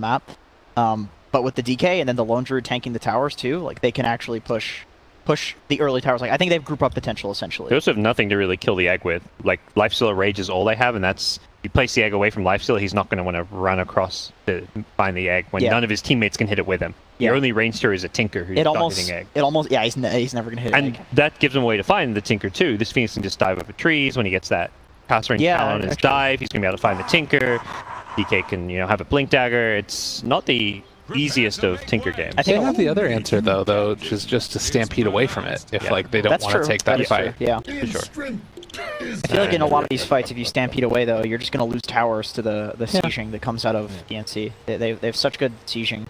map. But with the DK and then the Lone Druid tanking the towers too, like they can actually push the early towers. Like I think they have group up potential essentially. They also have nothing to really kill the egg with. Like Lifestealer Rage is all they have, and that's you place the egg away from Lifestealer, he's not going to want to run across to find the egg when none of his teammates can hit it with him. The only range tier is a Tinker who's not hitting egg. He's never going to hit and egg. And that gives him a way to find the Tinker too. This Phoenix can just dive over trees when he gets that pass range down on his dive. He's going to be able to find the Tinker. DK can have a Blink Dagger. It's not the easiest of Tinker games. I think they have the other answer though, which is just to stampede away from it if like they don't want to take that fight. Yeah, for sure. I feel like in a lot of these fights, if you stampede away though, you're just going to lose towers to the sieging that comes out of TNC. They have such good sieging.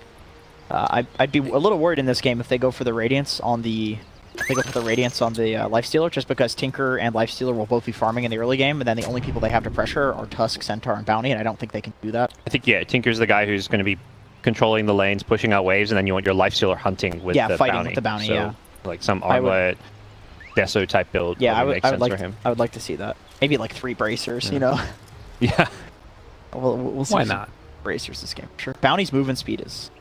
I'd be a little worried in this game if they go for the Radiance on the Lifestealer, just because Tinker and Lifestealer will both be farming in the early game, and then the only people they have to pressure are Tusk, Centaur, and Bounty, and I don't think they can do that. I think Tinker's the guy who's going to be controlling the lanes, pushing out waves, and then you want your Lifestealer hunting with the fighting Bounty. With the Bounty, so, like some Armlet, Deso type build. Yeah, I would like for him. I would like to see that. Maybe like 3 bracers, Yeah. We'll see. Why not? Bracers this game, sure. Bounty's movement speed is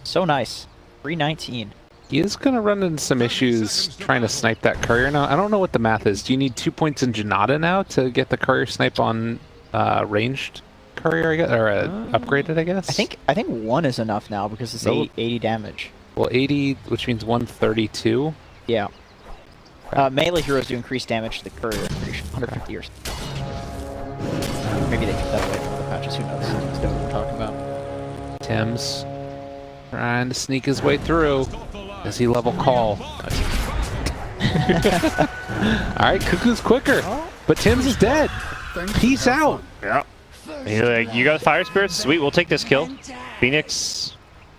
so nice. 319. He is going to run into some issues trying to snipe that courier now. I don't know what the math is. Do you need 2 points in Janata now to get the courier snipe on ranged courier, I guess, or upgraded, I guess? I think 1 is enough now because it's 80 damage. Well, 80, which means 132. Yeah. Melee heroes do increased damage to the courier, 150 years. Maybe they took that away from the patches. Who knows? That's what we're talking about. Tim's trying to sneak his way through. Does he level call? Alright, Cuckoo's quicker. But Tim's is dead. Peace out. Yeah. He's like, you got Fire Spirits? Sweet, we'll take this kill. Phoenix,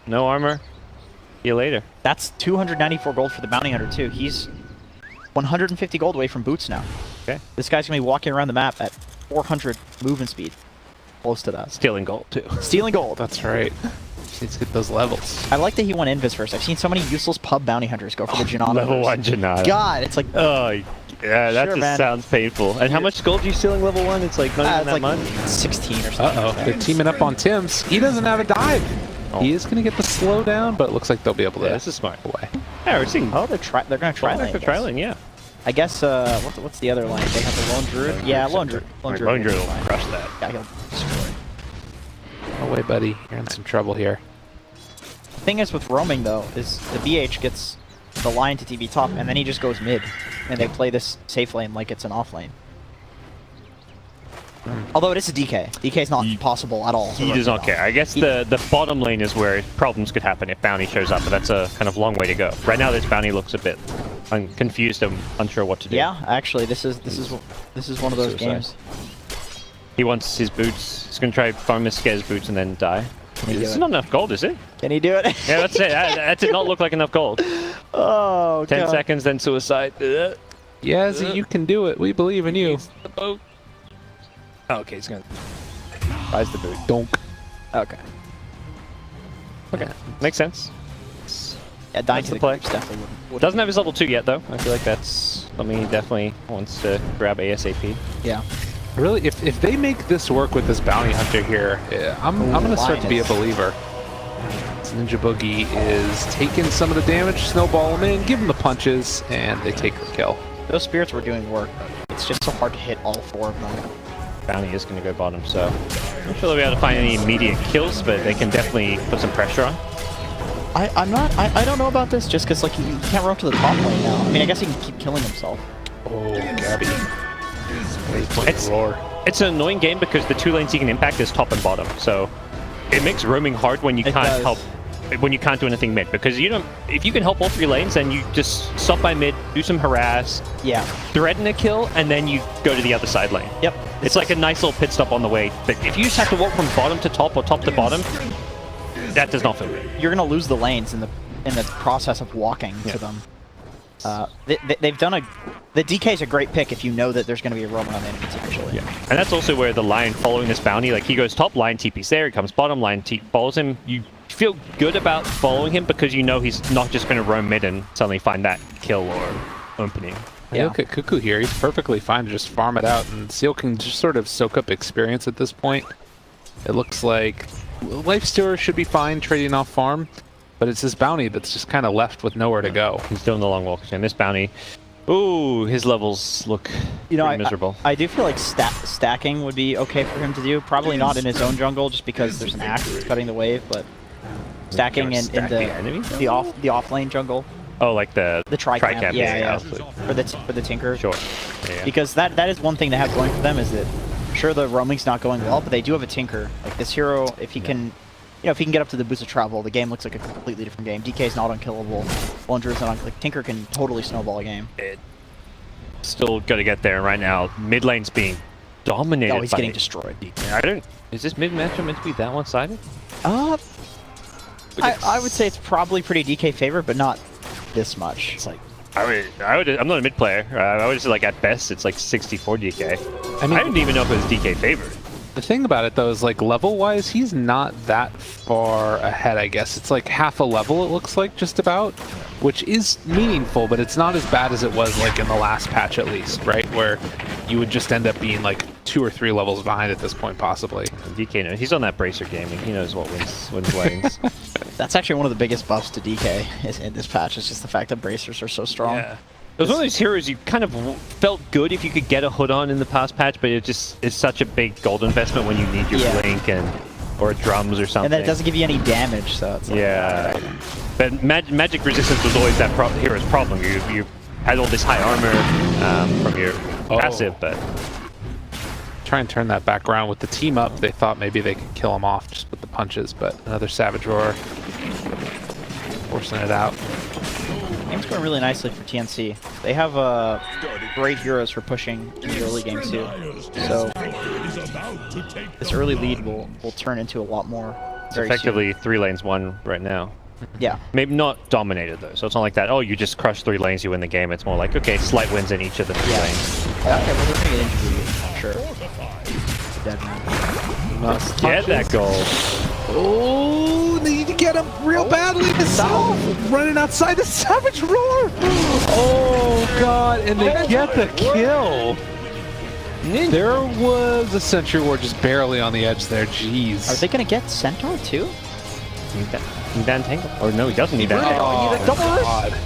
no armor. See you later. That's 294 gold for the Bounty Hunter, too. He's 150 gold away from boots now. Okay. This guy's going to be walking around the map at 400 movement speed. Close to that. Stealing gold, too. Stealing gold. That's right. Just needs to get those levels. I like that he won Invis first. I've seen so many useless pub bounty hunters go for the Janata. Level 1 Janata. God, it's like... Oh, yeah, that just sounds painful. And how much gold are you stealing level 1? It's like not even that much? 16 or something. Uh-oh, they're teaming up on Tim's. He doesn't have a dive. Oh. He is going to get the slowdown, but it looks like they'll be able to... Yeah, this is smart. Away. Yeah, we're seeing... Oh, they're going to try lane. They're trialing, yeah. I guess, what's the other lane? They have the Lone Druid? Yeah, Lone Druid. Lone Druid will crush that. Yeah, he'll destroy it. No way, buddy. You're in some trouble here. The thing is with roaming, though, is the BH gets the line to TV top, and then he just goes mid. And they play this safe lane like it's an off lane. Although it is a DK. DK is not possible at all. He does not care. I guess the bottom lane is where problems could happen if Bounty shows up, but that's a kind of long way to go. Right now, this Bounty looks a bit confused and unsure what to do. Yeah, actually, this is one of those games. He wants his boots. He's going to try farm his scares boots and then die. This is not enough gold, is it? Can he do it? Yeah, that's it. That did not look like enough gold. Oh, 10 seconds, then suicide. Yazzie, you can do it. We believe in you. The boat. Oh, okay, he's going to buys the boot. Donk. Okay. Okay, makes sense. Yeah, dying to the play definitely wouldn't. Doesn't have his level 2 yet, though. I feel like that's something he definitely wants to grab ASAP. Yeah. Really, if they make this work with this Bounty Hunter here, I'm going to start to be a believer. Ninja Boogie is taking some of the damage, snowball him in, give him the punches, and they take the kill. Those spirits were doing work. It's just so hard to hit all 4 of them. Bounty is going to go bottom, so I'm not sure they'll be able to find any immediate kills, but they can definitely put some pressure on. I don't know about this, just because like he can't run up to the top lane now. I mean, I guess he can keep killing himself. Oh, Gabby. It's an annoying game because the 2 lanes he can impact is top and bottom, so it makes roaming hard when you can't help, when you can't do anything mid, because you don't. If you can help all 3 lanes, then you just stop by mid, do some harass, threaten a kill, and then you go to the other side lane. Yep. It's like a nice little pit stop on the way. But if you just have to walk from bottom to top or top to bottom, that does not feel good. You're gonna lose the lanes in the process of walking to them. They've done the DK is a great pick if you know that there's going to be a roam on the enemies, actually. Yeah. And that's also where the line following this Bounty, like he goes top line, TP's there, he comes bottom line, follows him. You feel good about following him because you know he's not just going to roam mid and suddenly find that kill or opening. Yeah. Look at Cuckoo here. He's perfectly fine to just farm it out, and Seal can just sort of soak up experience at this point. It looks like Lifestealer should be fine trading off farm, but it's this bounty that's just kind of left with nowhere to go. He's doing the long walk again. This bounty, ooh, his levels look pretty miserable. I do feel like stacking would be okay for him to do. Probably not in his own jungle, just because there's an axe that's cutting the wave, but stacking in the off lane jungle. Oh, like the tri-camp, yeah. For the Tinker. Sure. Yeah. Because that is one thing they have going for them, is that sure the roaming's not going well, but they do have a Tinker. Like this hero, if he can, if he can get up to the boost of travel, the game looks like a completely different game. DK's not unkillable. Lunger's not like Tinker can totally snowball a game. Still got to get there right now. Mid lane's being dominated. Oh, he's getting destroyed. Is this mid matchup meant to be that one-sided? I would say it's probably pretty DK favored, but not this much. It's like I'm not a mid player. I would say like at best it's like 64 DK. I didn't even know if it was DK favored. The thing about it though is like level wise, he's not that far ahead, I guess. It's like half a level it looks like just about, which is meaningful, but it's not as bad as it was like in the last patch at least, right? Where you would just end up being like 2 or 3 levels behind at this point possibly. DK knows. He's on that Bracer gaming. He knows what wins lanes. That's actually one of the biggest buffs to DK in this patch. It's just the fact that bracers are so strong. Yeah. It was one of those heroes you kind of felt good if you could get a hood on in the past patch, but it just is such a big gold investment when you need your blink or drums or something. And then it doesn't give you any damage, so it's like, yeah. But magic resistance was always that hero's problem. You had all this high armor from your passive, but try and turn that back around with the team up. They thought maybe they could kill him off just with the punches, but another Savage Roar forcing it out. Game's going really nicely for TNC. They have great heroes for pushing in the early game too. So this early lead will turn into a lot more. It's effectively 3 lanes won right now. Yeah. Maybe not dominated though, so it's not like that, oh, you just crush 3 lanes, you win the game. It's more like, okay, slight wins in each of the 3 lanes. Okay, well, they're going to get injured, sure. Dead man. Must get that goal. Oh, they need to get him real badly. The South running outside the Savage Roar. Oh, God, and they get the kill. There was a Sentry Ward just barely on the edge there. Jeez. Are they going to get Centaur too? Need that Tangle. Or no, he doesn't need that Tangle. Oh, he need a double burst.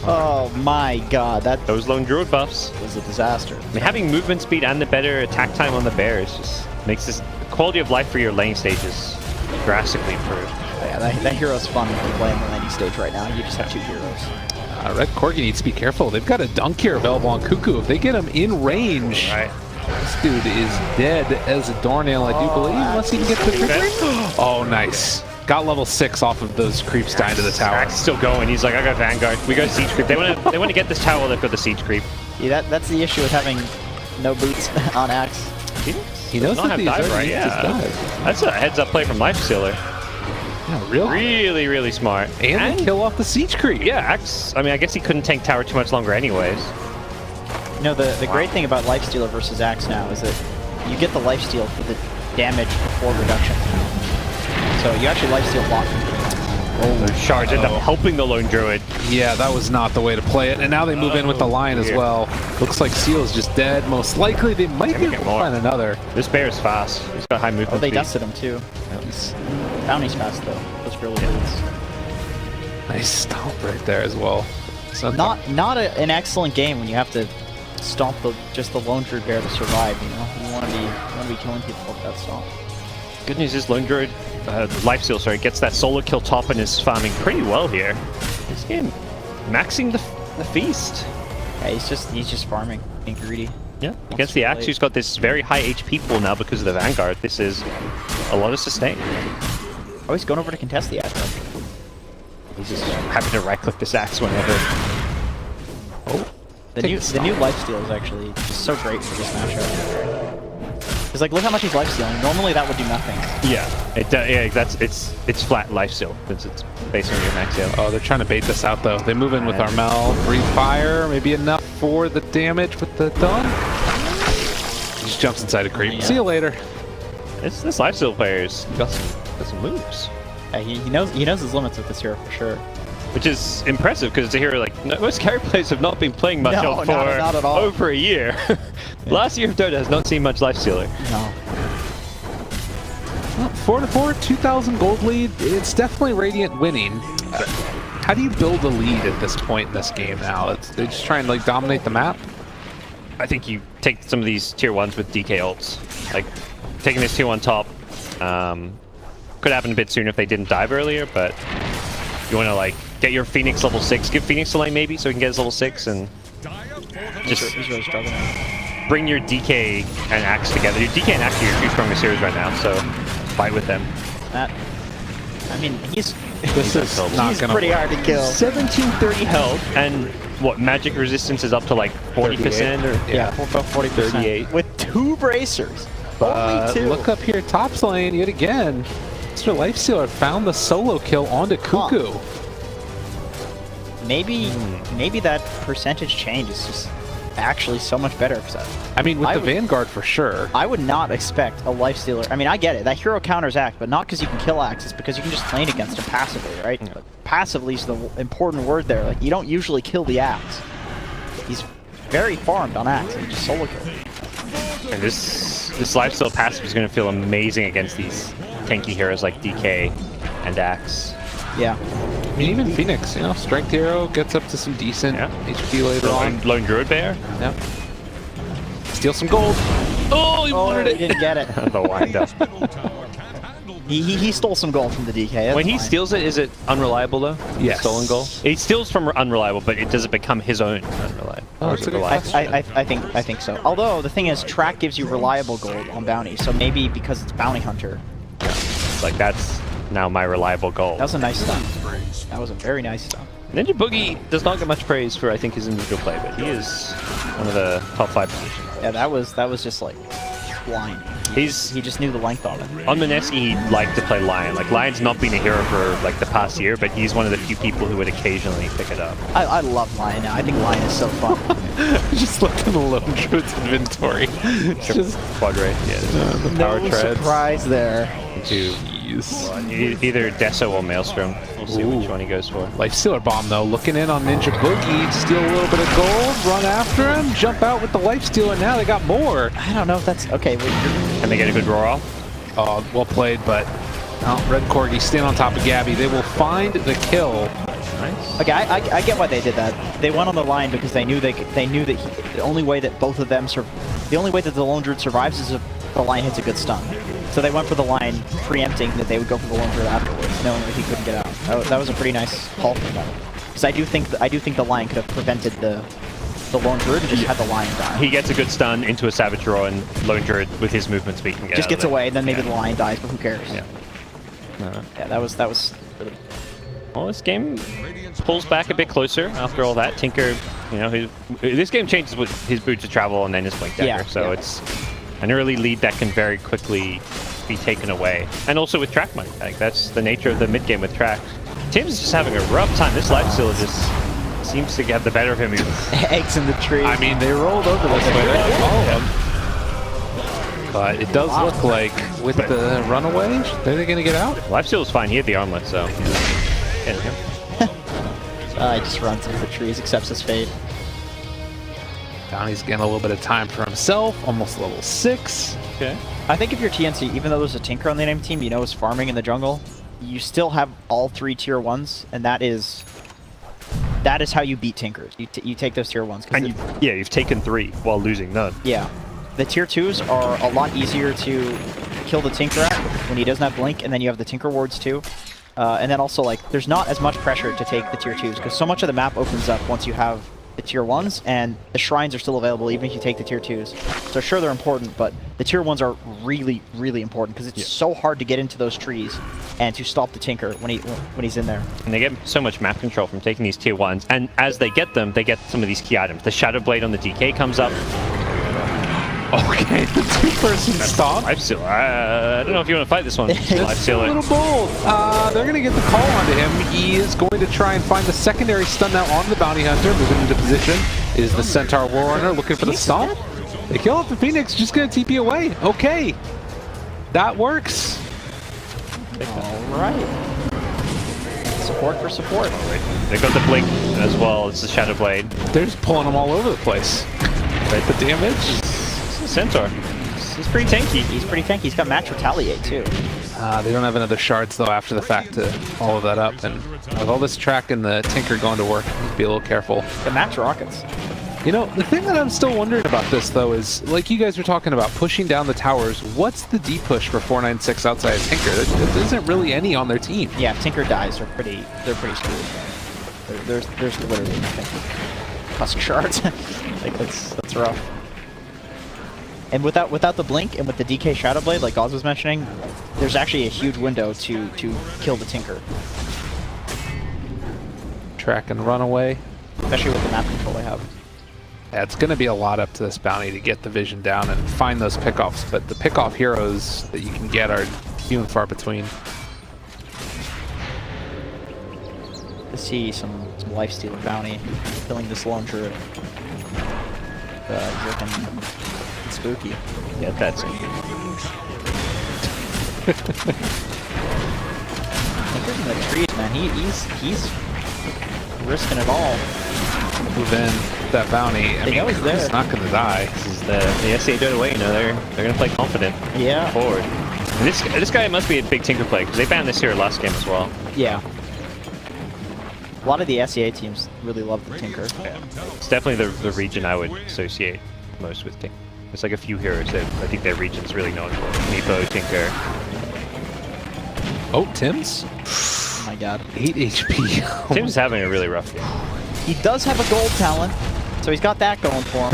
Oh my God, those lone druid buffs was a disaster. I mean, having movement speed and the better attack time on the bears just makes this quality of life for your lane stages drastically improved. Yeah, that hero's fun when you play on the laning stage right now. You just have 2 heroes. Red Corgi needs to be careful. They've got a dunk here available on Cuckoo. If they get him in range, this dude is dead as a doornail, I do believe, unless he can get to the creep. Oh, nice. Got level 6 off of those creeps dying to the tower. Axe still going. He's like, I got Vanguard. We got siege creep. They want to get this tower. They've got the siege creep. Yeah, that's the issue with having no boots on Axe. He knows that these dive, right? Yeah. That's a heads-up play from Lifestealer. Yeah, really smart. And kill off the siege creep. Yeah, Axe. I mean, I guess he couldn't tank tower too much longer, anyways. You know, the great thing about Lifestealer versus Axe now is that you get the lifesteal for the damage before reduction. So you actually lifesteal a lot. Oh, those shards end up helping the lone druid. Yeah, that was not the way to play it. And now they move in with the lion as well. Looks like Seal is just dead. Most likely they might be able to find another. This bear is fast. He's got high movement. Oh, they speed. dusted him too. Bounty's fast though. Those really leads. Nice stomp right there as well. So not an excellent game when you have to stomp just the lone druid bear to survive. You know, you want to be killing people with that stomp. Good news is lone druid, Lifesteal, sorry, gets that solo kill top and is farming pretty well here. This game, maxing the feast. Yeah, he's just farming, being greedy. Yeah, against the Axe, who's got this very high HP pool now because of the Vanguard. This is a lot of sustain. Oh, he's going over to contest the Axe. He's just having to right-click this Axe whenever. Oh, the new lifesteal is actually just so great for this matchup. Because like, look how much he's lifestealing. Normally that would do nothing. Yeah, it's flat lifesteal since it's based on your max heal. Oh, they're trying to bait this out though. They move in with Armel, breathe fire, maybe enough for the damage with the dunk. He just jumps inside a creep. See you later. This lifesteal player's got some moves. Yeah, he knows his limits with this hero for sure. Which is impressive because it's a hero like most carry players have not been playing much of for not at all. over a year. Last year of Dota has not seen much lifestealer. No. Well, 4-4, 2,000 gold lead. It's definitely Radiant winning. How do you build a lead at this point in this game now? They just try and like dominate the map? I think you take some of these tier 1s with DK ults. Like, taking this tier 1 top could happen a bit sooner if they didn't dive earlier, but you want to like get your Phoenix level 6, give Phoenix a lane maybe so he can get his level 6 and just He's really struggling. bring your DK and Axe together. Your DK and Axe are your two strongest heroes right now, so fight with them. That, I mean, he's Pretty hard to kill. 1730 health, and what, magic resistance is up to like 40% or Yeah, about 40%. 38. With 2 bracers. But Only 2. look up here, top lane yet again. Mr. Lifestealer found the solo kill onto Cuckoo. Maybe that percentage change is just actually so much better. I mean, with the Vanguard for sure. I would not expect a Lifestealer. I mean, I get it. That hero counters Axe, but not because you can kill Axe. It's because you can just lane against him passively, right? Yeah. But passively is the important word there. Like, you don't usually kill the Axe. He's very farmed on Axe. You just solo kill him. And this lifesteal passive is going to feel amazing against these tanky heroes like DK and Axe. Yeah. I mean, even Phoenix, you know, strength hero gets up to some decent HP later on. Lone Druid Bear. Yep. Steal some gold. Oh, he wanted it. He didn't get it. The wind up. He stole some gold from the DK. That's When he fine. steals it, is it unreliable though? Yes. Stolen gold. He steals from unreliable, but it doesn't become his own unreliable. Oh, Or that's is it a good reliable? question. I think so. Although the thing is, track gives you reliable gold on bounty, so maybe because it's bounty hunter. Like that's now my reliable gold. That was a nice stun. That was a very nice stun. Ninja Boogie does not get much praise for I think his individual play, but he is one of the top 5 positions. Yeah, that was just like flying. He just knew the length of it. On Mineski, he'd like to play Lion. Like Lion's not been a hero for like the past year, but he's one of the few people who would occasionally pick it up. I love Lion now. I think Lion is so fun. Just look at the Lone Druid's inventory. It's just Quad Ray, yeah. the power No treads. surprise there. To either Deso or Maelstrom. We'll see which one he goes for. Lifestealer bomb though, looking in on Ninja Boogie, steal a little bit of gold, run after him, jump out with the Lifestealer. Now they got more. I don't know if that's okay. Wait, Can they get a good roar off? Oh, well played, but Red Corgi staying on top of Gabby. They will find the kill. Nice. okay, I get why they did that. They went on the line because they knew that the only way that both of them the only way that the Lone Druid survives is if the line hits a good stun. So they went for the line, preempting that they would go for the Lone Druid afterwards, knowing that he couldn't get out. That was a pretty nice call from them. Because I do think the line could have prevented the Lone Druid and just had the Lion die. He gets a good stun into a Savage Roar, and Lone Druid with his movement speed can get Just out gets of there. away, and then maybe the Lion dies, but who cares? Yeah. Yeah, that was really... Well, this game pulls back a bit closer after all that. Tinker, you know, this game changes with his Boots of Travel and then his Blink Dagger, Yeah, so yeah. it's an early lead that can very quickly be taken away. And also with track money, like that's the nature of the mid game with track. Tim's just having a rough time. This Lifestealer just seems to get the better of him. Eggs in the tree. I mean, they rolled over this way. All of them. But it does look like with the runaway, they're going to get out. Lifestealer's fine. He had the armlet, so getting him. He just runs into the trees, accepts his fate. Downey's getting a little bit of time for himself, almost level 6. Okay. I think if you're TNC, even though there's a Tinker on the enemy team, you know is farming in the jungle, you still have all 3 tier 1s, and that is how you beat Tinkers. You take those tier 1s. And you've taken 3 while losing none. Yeah. The tier 2s are a lot easier to kill the Tinker at when he doesn't have Blink, and then you have the Tinker wards too. And then also, like, there's not as much pressure to take the tier 2s, because so much of the map opens up once you have the tier 1s, and the shrines are still available even if you take the tier 2s. So sure, they're important, but the tier 1s are really, really important, because it's so hard to get into those trees and to stop the Tinker when he's in there. And they get so much map control from taking these tier 1s, and as they get them, they get some of these key items. The Shadow Blade on the DK comes up. Okay, the 2-person stomp. Lifestealer. I don't know if you want to fight this one. Lifestealer. A little bold. They're going to get the call onto him. He is going to try and find the secondary stun now on the Bounty Hunter. Moving into position is the Centaur Warrunner looking for the stomp. They kill off the Phoenix, just going to TP away. Okay. That works. All right. Support for support. They got the Blink as well. It's the Shadow Blade. They're just pulling them all over the place. Right, the damage. Centaur. He's pretty tanky. He's pretty tanky. He's got match retaliate too. They don't have another shards though after the fact to follow that up, and with all this track and the Tinker going to work, need to be a little careful. The match rockets. You know, the thing that I'm still wondering about this though is, like you guys were talking about, pushing down the towers. What's the D push for 496 outside of Tinker? There isn't really any on their team. Yeah, if Tinker dies, they're pretty screwed. There's literally nothing. Husk shards. Like that's rough. And without the blink and with the DK Shadow Blade, like Oz was mentioning, there's actually a huge window to kill the Tinker. Track and run away. Especially with the map control they have. Yeah, it's going to be a lot up to this bounty to get the vision down and find those pickoffs, but the pickoff heroes that you can get are few and far between. To see some lifestealer bounty killing this lone druid. Looking spooky. Yeah, that's it. Tinker's in the trees, man. He's risking it all. Move in that bounty. I mean, know he's there. He's not going to die. This is the SCA DOTABOY, you know, they're going to play confident. Yeah. Forward. And this guy must be a big Tinker player, because they banned this here last game as well. Yeah. A lot of the SEA teams really love the Tinker. Yeah. It's definitely the region I would associate most with Tinker. There's like a few heroes that I think their region's really known for. Meepo, Tinker. Oh, Tim's? Oh my god. 8 HP. Tim's having a really rough game. He does have a gold talent, so he's got that going for him.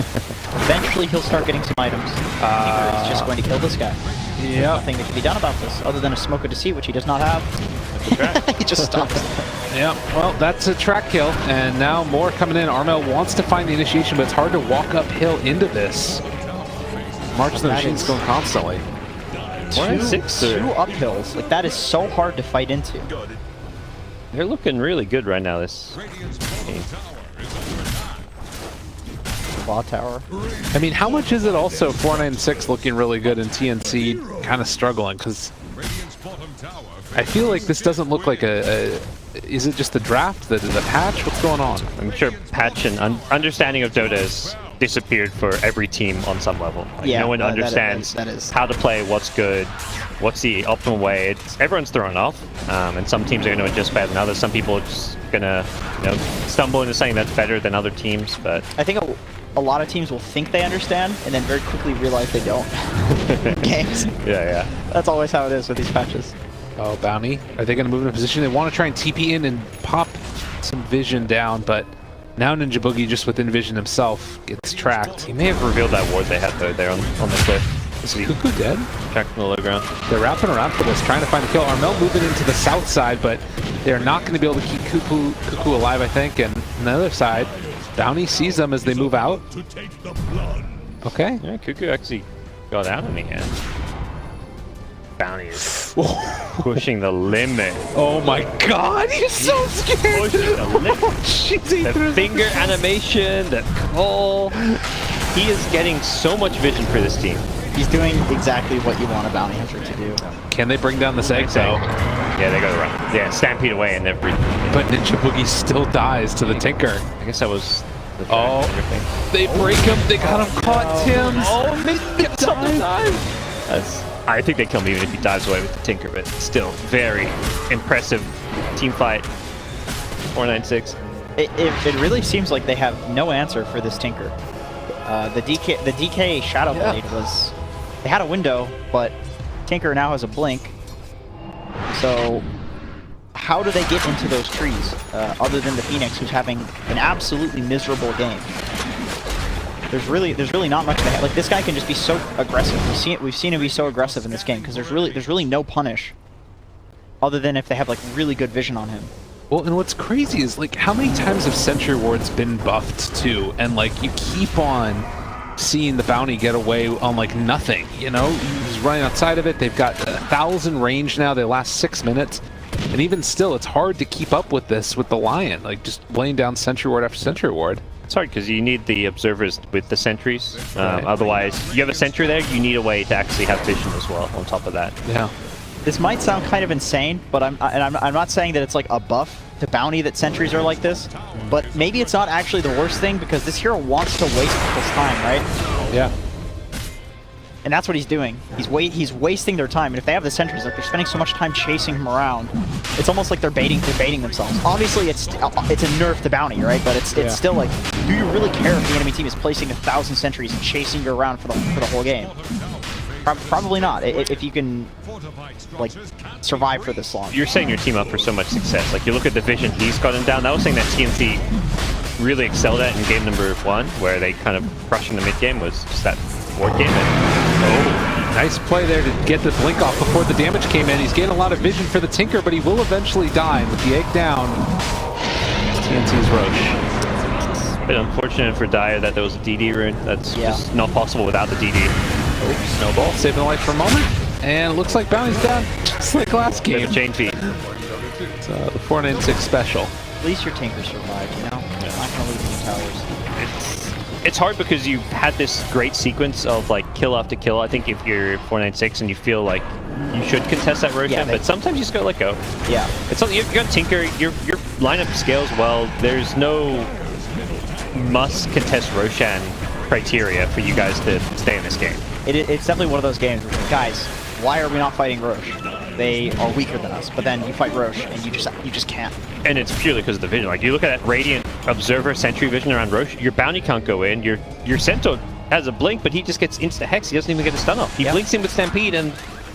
Eventually he'll start getting some items. Tinker is just going to kill this guy. There's Yeah. nothing that can be done about this, other than a Smoke of Deceit, which he does not have. He just stops. Yeah, well, that's a track kill, and now more coming in. Armel wants to find the initiation, but it's hard to walk uphill into this. March the Machine's going constantly. Two uphills. Like, that is so hard to fight into. They're looking really good right now, this game. Claw Tower. I mean, how much is it also 496 looking really good and TNC kind of struggling? Because I feel like this doesn't look like is it just the draft, the patch? What's going on? I'm sure patch and understanding of Dota has disappeared for every team on some level. Like, Yeah, no one understands that is. how to play, what's good, what's the optimal way. Everyone's thrown off, and some teams are going to adjust better than others. Some people are just going to, stumble into something that's better than other teams. But I think a lot of teams will think they understand and then very quickly realize they don't. Games. yeah. That's always how it is with these patches. Oh, Bounty. Are they going to move in a position? They want to try and TP in and pop some vision down, but now Ninja Boogie, just within vision himself, gets tracked. He may have revealed that ward they had though there on the cliff. Is Cuckoo dead? Tracked from the low ground. They're wrapping around for this, trying to find the kill. Armel moving into the south side, but they're not going to be able to keep Cuckoo alive, I think. And on the other side, Bounty sees them as they move out. Okay. Yeah, Cuckoo actually got out in the end. Bounty is pushing the limit. Oh my god, he's so scared! Pushing the limit. Jeez, The finger animation, the call. He is getting so much vision for this team. He's doing exactly what you want a bounty hunter to do. Can they bring down this egg though? Yeah, they got the run. Yeah, stampede away and every. But Ninja Boogie still dies to the Tinker. I guess that was the Oh, they break him. They got him caught, Tim. Oh, they get something time. I think they kill him even if he dives away with the Tinker, but still very impressive team fight. 496. It really seems like they have no answer for this Tinker. The DK Shadow Blade was... They had a window, but Tinker now has a blink. So how do they get into those trees, other than the Phoenix, who's having an absolutely miserable game? There's really not much to have. Like, this guy can just be so aggressive. We've seen him be so aggressive in this game because there's really no punish, other than if they have like really good vision on him. Well, and what's crazy is, like, how many times have Sentry Wards been buffed too? And like, you keep on seeing the Bounty get away on like nothing. You know, he's running outside of it. They've got 1,000 range now. They last 6 minutes, and even still, it's hard to keep up with this with the Lion. Like, just laying down Sentry Ward after Sentry Ward. It's hard because you need the observers with the sentries. Right. Otherwise, you have a sentry there, you need a way to actually have vision as well on top of that. Yeah. This might sound kind of insane, but I'm not saying that it's like a buff to bounty that sentries are like this. But maybe it's not actually the worst thing because this hero wants to waste people's time, right? Yeah. And that's what he's doing. He's wasting their time. And if they have the sentries, like they're spending so much time chasing him around, it's almost like they're baiting themselves. Obviously, it's a nerf to bounty, right? But it's still like, do you really care if the enemy team is placing 1,000 sentries and chasing you around for the whole game? Probably not. If you can like survive for this long. You're setting your team up for so much success. Like you look at the vision he's gotten down. That was something that TNC really excelled at in game number 1, where they kind of crushing the mid game was just that ward game. Oh, nice play there to get the blink off before the damage came in. He's getting a lot of vision for the Tinker, but he will eventually die with the egg down. TNC's Roche. A bit unfortunate for Dyer that there was a DD rune. That's just not possible without the DD. Oh, Snowball saving life for a moment. And it looks like Bounty's down just like last game. Chain feed. It's the 496 special. At least your Tinker survived, you know? It's not going to lose any towers. It's hard because you've had this great sequence of like kill after kill. I think if you're 496 and you feel like you should contest that Roshan, but sometimes you just gotta let go. Yeah. It's something you've got Tinker, your lineup scales well. There's no must contest Roshan criteria for you guys to stay in this game. It's definitely one of those games where, guys, why are we not fighting Roche? They are weaker than us, but then you fight Roche and you just can't. And it's purely because of the vision. Like you look at that Radiant Observer Sentry vision around Roche, your bounty can't go in. Your Centaur has a blink, but he just gets insta hex. He doesn't even get a stun off. He blinks in with Stampede and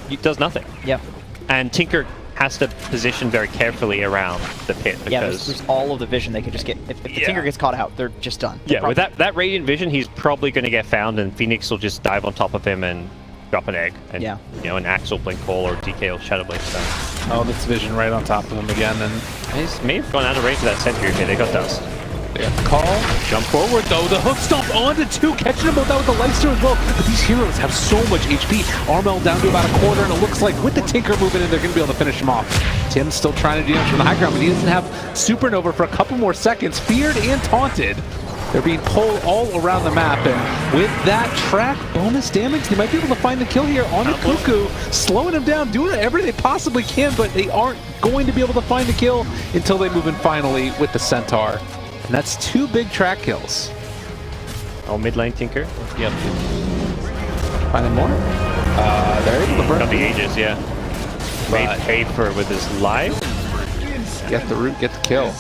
he does nothing. Yeah. And Tinker has to position very carefully around the pit because there's all of the vision they could just get. If the Tinker gets caught out, they're just done. With that Radiant vision, he's probably going to get found, and Phoenix will just dive on top of him and drop an egg, and you know, an Axe will blink hole or DK will Shadow Blade stun. Oh, that's vision right on top of him again, and he's may have gone out of range of that sentry. Okay, they got dust. They got the call. Jump forward though. The hook stomp onto 2, catching him both out with the lifesteal as well. But these heroes have so much HP. Armel down to about a quarter, and it looks like with the Tinker moving in, they're going to be able to finish him off. Tim's still trying to do damage from the high ground, but he doesn't have Supernova for a couple more seconds. Feared and taunted. They're being pulled all around the map, and with that track bonus damage, they might be able to find the kill here on the Cuckoo, slowing him down, doing whatever they possibly can, but they aren't going to be able to find the kill until they move in finally with the Centaur. And that's 2 big track kills. Oh, mid lane Tinker. Yep. Finding more? They're able to burn. Got the Aegis, yeah. Made pay for with his life. Get the root, get the kill.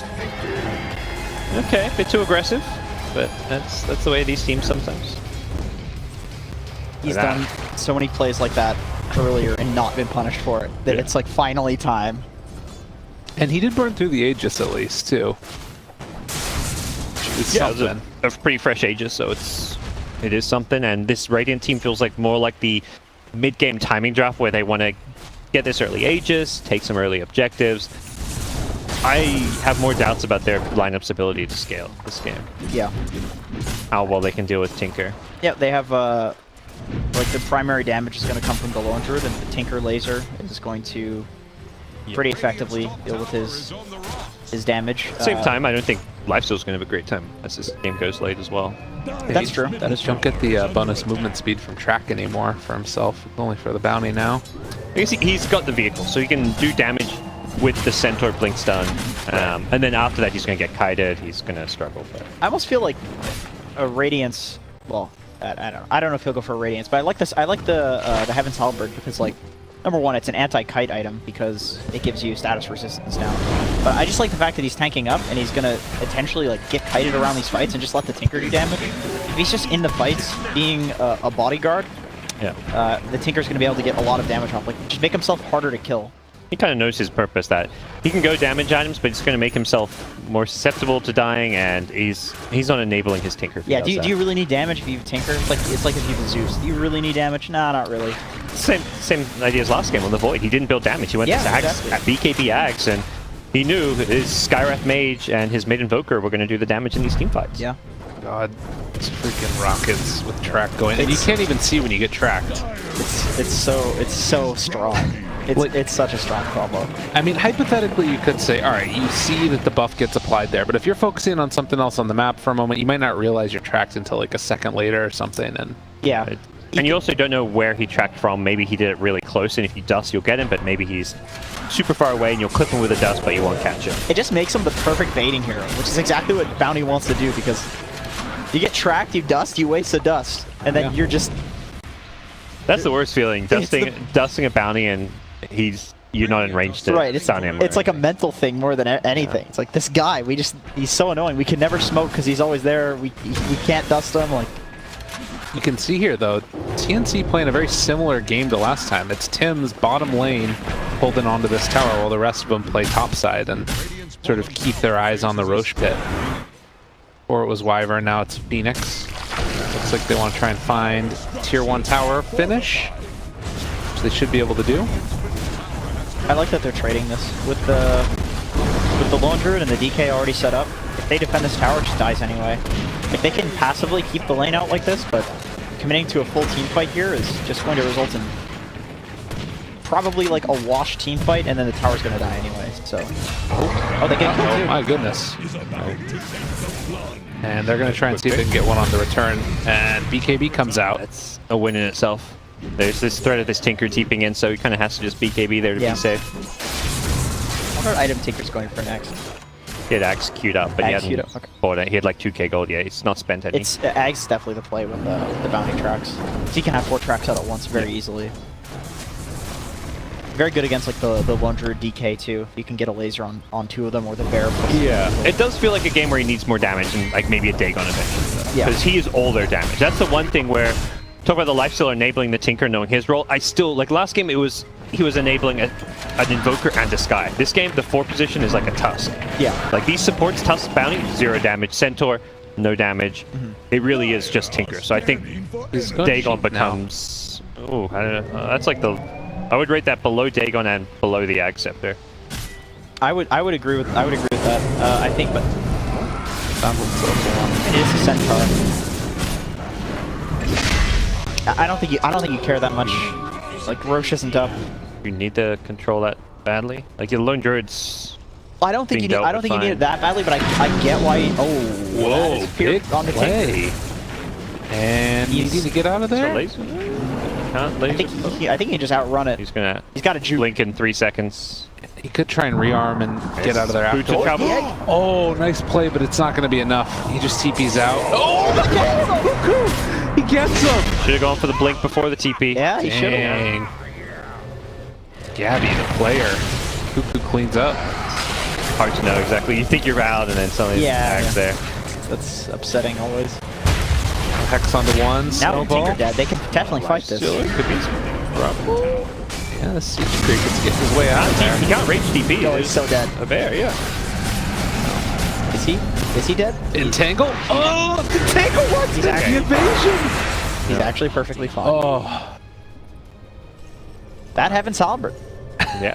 Okay, a bit too aggressive. But that's the way of these teams sometimes. He's done so many plays like that earlier and not been punished for it. That it's like finally time. And he did burn through the Aegis at least too. It's something. A pretty fresh Aegis, so it is something. And this Radiant team feels like more like the mid-game timing draft where they want to get this early Aegis, take some early objectives. I have more doubts about their lineup's ability to scale this game. Yeah. How well they can deal with Tinker. Yeah, they have like the primary damage is going to come from the Lone Druid, and the Tinker laser is going to pretty effectively deal with his damage. At the same time, I don't think Lifesteal's going to have a great time as this game goes late as well. That's true. That is true. Don't get the bonus movement speed from track anymore for himself, only for the bounty now. I guess he's got the vehicle, so he can do damage with the Centaur blink stun, and then after that he's going to get kited. He's going to struggle. But I almost feel like a Radiance. Well, I don't know if he'll go for a Radiance, but I like this. I like the Heaven's Halberd because, like, number one, it's an anti-kite item because it gives you status resistance now. But I just like the fact that he's tanking up and he's going to potentially like get kited around these fights and just let the Tinker do damage. If he's just in the fights being a bodyguard, the Tinker's going to be able to get a lot of damage off. Like, just make himself harder to kill. He kind of knows his purpose, that he can go damage items, but it's going to make himself more susceptible to dying, and he's not enabling his Tinker. Yeah, do you really need damage if you have Tinker? It's like if you have Zeus. Do you really need damage? Nah, not really. Same idea as last game on the Void. He didn't build damage. He went to Axe, BKB Axe, and he knew his Skywrath Mage and his Mid Invoker were going to do the damage in these team fights. Yeah. God, it's freaking rockets with track going, and you can't even see when you get tracked. It's so strong. It's such a strong combo. I mean, hypothetically, you could say, all right, you see that the buff gets applied there, but if you're focusing on something else on the map for a moment, you might not realize you're tracked until like a second later or something. And yeah. And you also don't know where he tracked from. Maybe he did it really close, and if you dust, you'll get him, but maybe he's super far away, and you'll clip him with a dust, but you won't catch him. It just makes him the perfect baiting hero, which is exactly what Bounty wants to do, because you get tracked, you dust, you waste the dust, and then you're just That's the worst feeling. Dusting a bounty and you're not in range to stun him. It's like a mental thing more than anything. Yeah. It's like this guy, he's so annoying. We can never smoke because he's always there. We can't dust him. Like, you can see here though, TNC playing a very similar game to last time. It's Tim's bottom lane holding onto this tower while the rest of them play topside and sort of keep their eyes on the Roche pit. Or it was Wyvern, now it's Phoenix. Looks like they want to try and find tier 1 tower finish, which they should be able to do. I like that they're trading this with the Lone Druid and the DK already set up. If they defend this tower, it just dies anyway. Like, they can passively keep the lane out like this, but committing to a full team fight here is just going to result in probably like a wash team fight, and then the tower's going to die anyway. So, oh, they get killed too. My goodness. And they're going to try and see if they can get one on the return. And BKB comes out. That's a win in itself. There's this threat of this Tinker TPing in, so he kind of has to just BKB there to be safe. What item Tinker's going for next? He had Axe queued up, but he hadn't bought it. He had like 2k gold. Yeah, he's not spent any. Ag's definitely the play with the bounty tracks. So he can have 4 tracks out at once very easily. Very good against like the Lone Druid DK too. You can get a laser on 2 of them, or the bear. Yeah, it does feel like a game where he needs more damage and like maybe a Dagon eventually. Yeah, because he is all their damage. That's the one thing where talk about the lifestealer enabling the Tinker, knowing his role. I still like last game. He was enabling an Invoker and a Sky. This game, the 4 position is like a Tusk. Yeah, like these supports, Tusk bounty 0 damage, Centaur no damage. It really is just Tinker. So I think Dagon becomes. Oh, I don't know. That's like the. I would rate that below Dagon and below the Ag Scepter. I would agree with that. I think, but it is a Centaur. I don't think you care that much. Like, Roche isn't up. You need to control that badly. Like your Lone Druid's. I don't think you need it that badly, but I get why. Whoa! Big on the play. And he's needing to get out of there. I think he can just outrun it. He's got a juke. blink in 3 seconds. He could try and rearm and get out of there after. Oh, nice play, but it's not going to be enough. He just TP's out. Oh, he gets him. Should have gone for the blink before the TP. Yeah, he should have. Gabby, the player. Cuckoo cleans up. Hard to know exactly. You think you're out, and then suddenly there's there. That's upsetting always. Hex onto 1. Now Tinker dead, they can definitely fight this. Could be some problem. Yeah, the Siege Creek is getting his way out there. He got range TP. Oh, he's so dead. A bear, yeah. Is he dead? Entangle? Oh, Entangle wants the evasion! He's actually perfectly fine. Oh. That Heaven's Halberd. Yeah.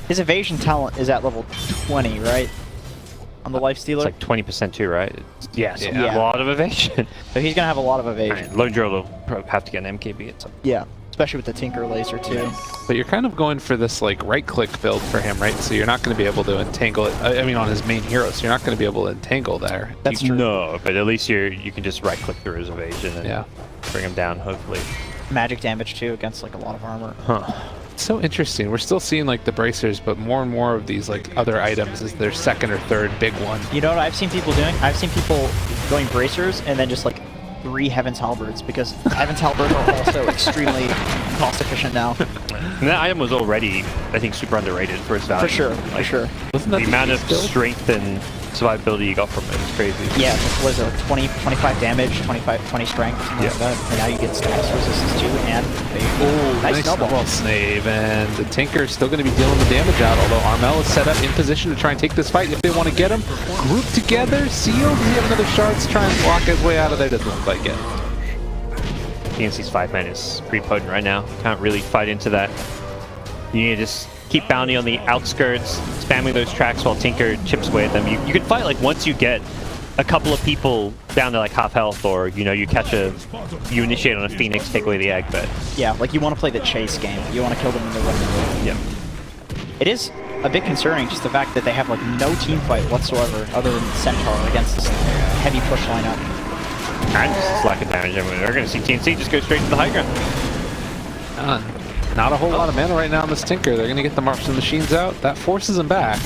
His evasion talent is at level 20, right? On the Lifestealer? It's like 20% too, right? Yes, yeah. A lot of evasion. So he's gonna have a lot of evasion. Right. Lone Druid will probably have to get an MKB at some point. Yeah, especially with the Tinker laser too. But you're kind of going for this like right-click build for him, right? So you're not going to be able to entangle it. I mean, on his main hero, so you're not going to be able to entangle there. That's true. No, but at least you can just right-click through his evasion and bring him down, hopefully. Magic damage too against like a lot of armor. Huh. So interesting. We're still seeing like the bracers, but more and more of these like other items is their second or third big one. You know what I've seen people doing? I've seen people going bracers and then just like 3 Heaven's Halberds, because Heaven's Halberds are also extremely cost efficient now. And that item was already, I think, super underrated for its value. For sure, like, for sure. Wasn't that the amount of strength and survivability you got from it is crazy. Yeah, was it 25 damage, 20 strength, something like that. And now you get status resistance too, and nice snowball. Snave, and the Tinker's still going to be dealing the damage out, although Armel is set up in position to try and take this fight if they want to get him. Grouped together, Seal, does he have another shard to try and block his way out of there? Doesn't look like it. TNC's 5-man is pretty potent right now. Can't really fight into that. You need to just keep bounty on the outskirts, spamming those tracks while Tinker chips away at them. You can fight like once you get a couple of people down to like half health, or you initiate on a Phoenix, take away the egg, but yeah, like you want to play the chase game. You want to kill them in the running. Yeah. It is a bit concerning just the fact that they have like no team fight whatsoever other than Centaur against this heavy push lineup. And just lack of damage. I mean, we're going to see TNC just go straight to the high ground. Not a whole lot of mana right now on this Tinker. They're going to get the Martian machines out. That forces him back.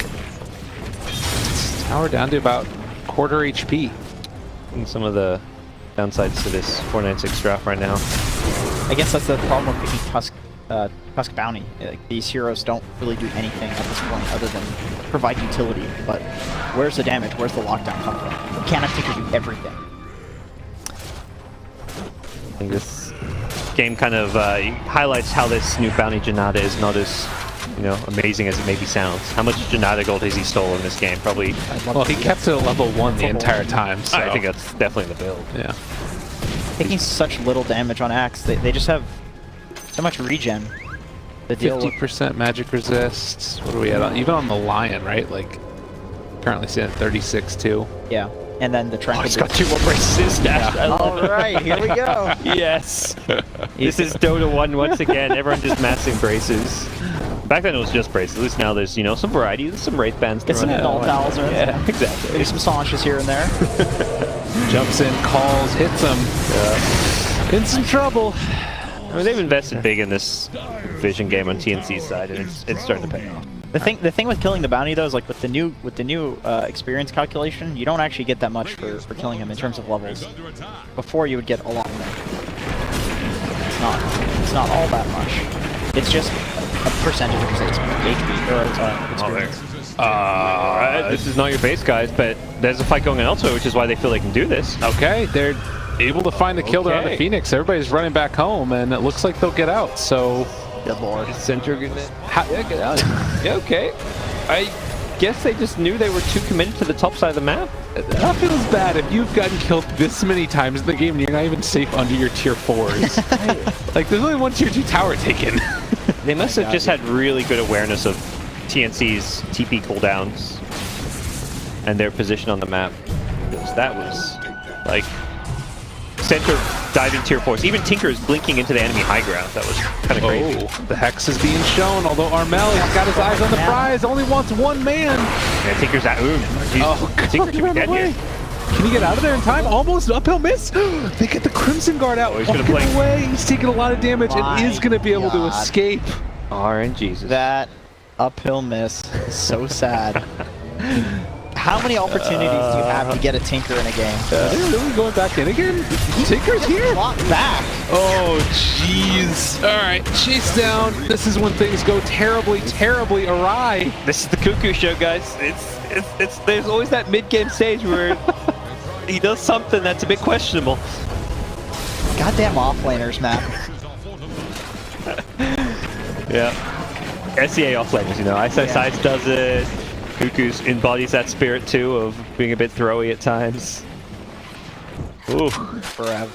Tower down to about quarter HP. And some of the downsides to this 496 draft right now. I guess that's the problem with picking Tusk Bounty. Like, these heroes don't really do anything at this point other than provide utility. But where's the damage? Where's the lockdown come from? You can't have Tinker do everything. I think this game kind of highlights how this new Bounty Janata is not as, you know, amazing as it maybe sounds. How much Janata gold has he stolen in this game? Probably. Well, he kept it at level 1 the entire time. So. I think that's definitely the build. Yeah. Taking such little damage on Axe, they just have so much regen. The 50% magic resist. What are we at? Even on the Lion, right? Like, currently sitting at 36 too. Yeah. And then the Tranquil. Oh, it's got 2 more braces stashed. Yeah. Alright, here we go. Yes. This is Dota 1 once again. Everyone just massing braces. Back then it was just braces. At least now there's, you know, some variety. There's some Wraith bands. Get some null towels or yeah, exactly. Maybe some Sanches here and there. Jumps in, calls, hits him. Yeah. In some trouble. I mean, they've invested big in this Vision game on TNC's side, and it's starting to pay off. The thing with killing the bounty though is like with the new experience calculation, you don't actually get that much for killing him in terms of levels. Before you would get a lot more. It's not all that much. It's just a percentage of his HP or experience. Alright, this is not your base, guys, but there's a fight going on elsewhere, which is why they feel they can do this. Okay, they're able to find the kill there on the Phoenix. Everybody's running back home, and it looks like they'll get out. So, good lord. Is Center gonna? Yeah, get out. Yeah, okay. I guess they just knew they were too committed to the top side of the map. That feels bad if you've gotten killed this many times in the game and you're not even safe under your tier 4s. Like, there's only one tier 2 tower taken. They must have just had really good awareness of TNC's TP cooldowns and their position on the map. Because that was, like, Center diving tier 4s. Even Tinker is blinking into the enemy high ground. That was kind of crazy. The Hex is being shown, although Armel, he's got his eyes on the prize, only wants one man. Yeah, Tinker's at Tinker can be dead here. Can he get out of there in time? Almost uphill miss. They get the Crimson Guard out. Oh, he's gonna blink. Away. He's taking a lot of damage and is going to be able to escape. RNGesus. That uphill miss is so sad. How many opportunities do you have to get a Tinker in a game? Are they really going back in again? Tinker's here? Back. Oh, jeez. All right, chase down. This is when things go terribly, terribly awry. This is the Cuckoo Show, guys. It's there's always that mid-game stage where he does something that's a bit questionable. Goddamn offlaners, man. Yeah. SEA offlaners, you know. Ice does it. Cuckoo's embodies that spirit too of being a bit throwy at times. Ooh. Forever.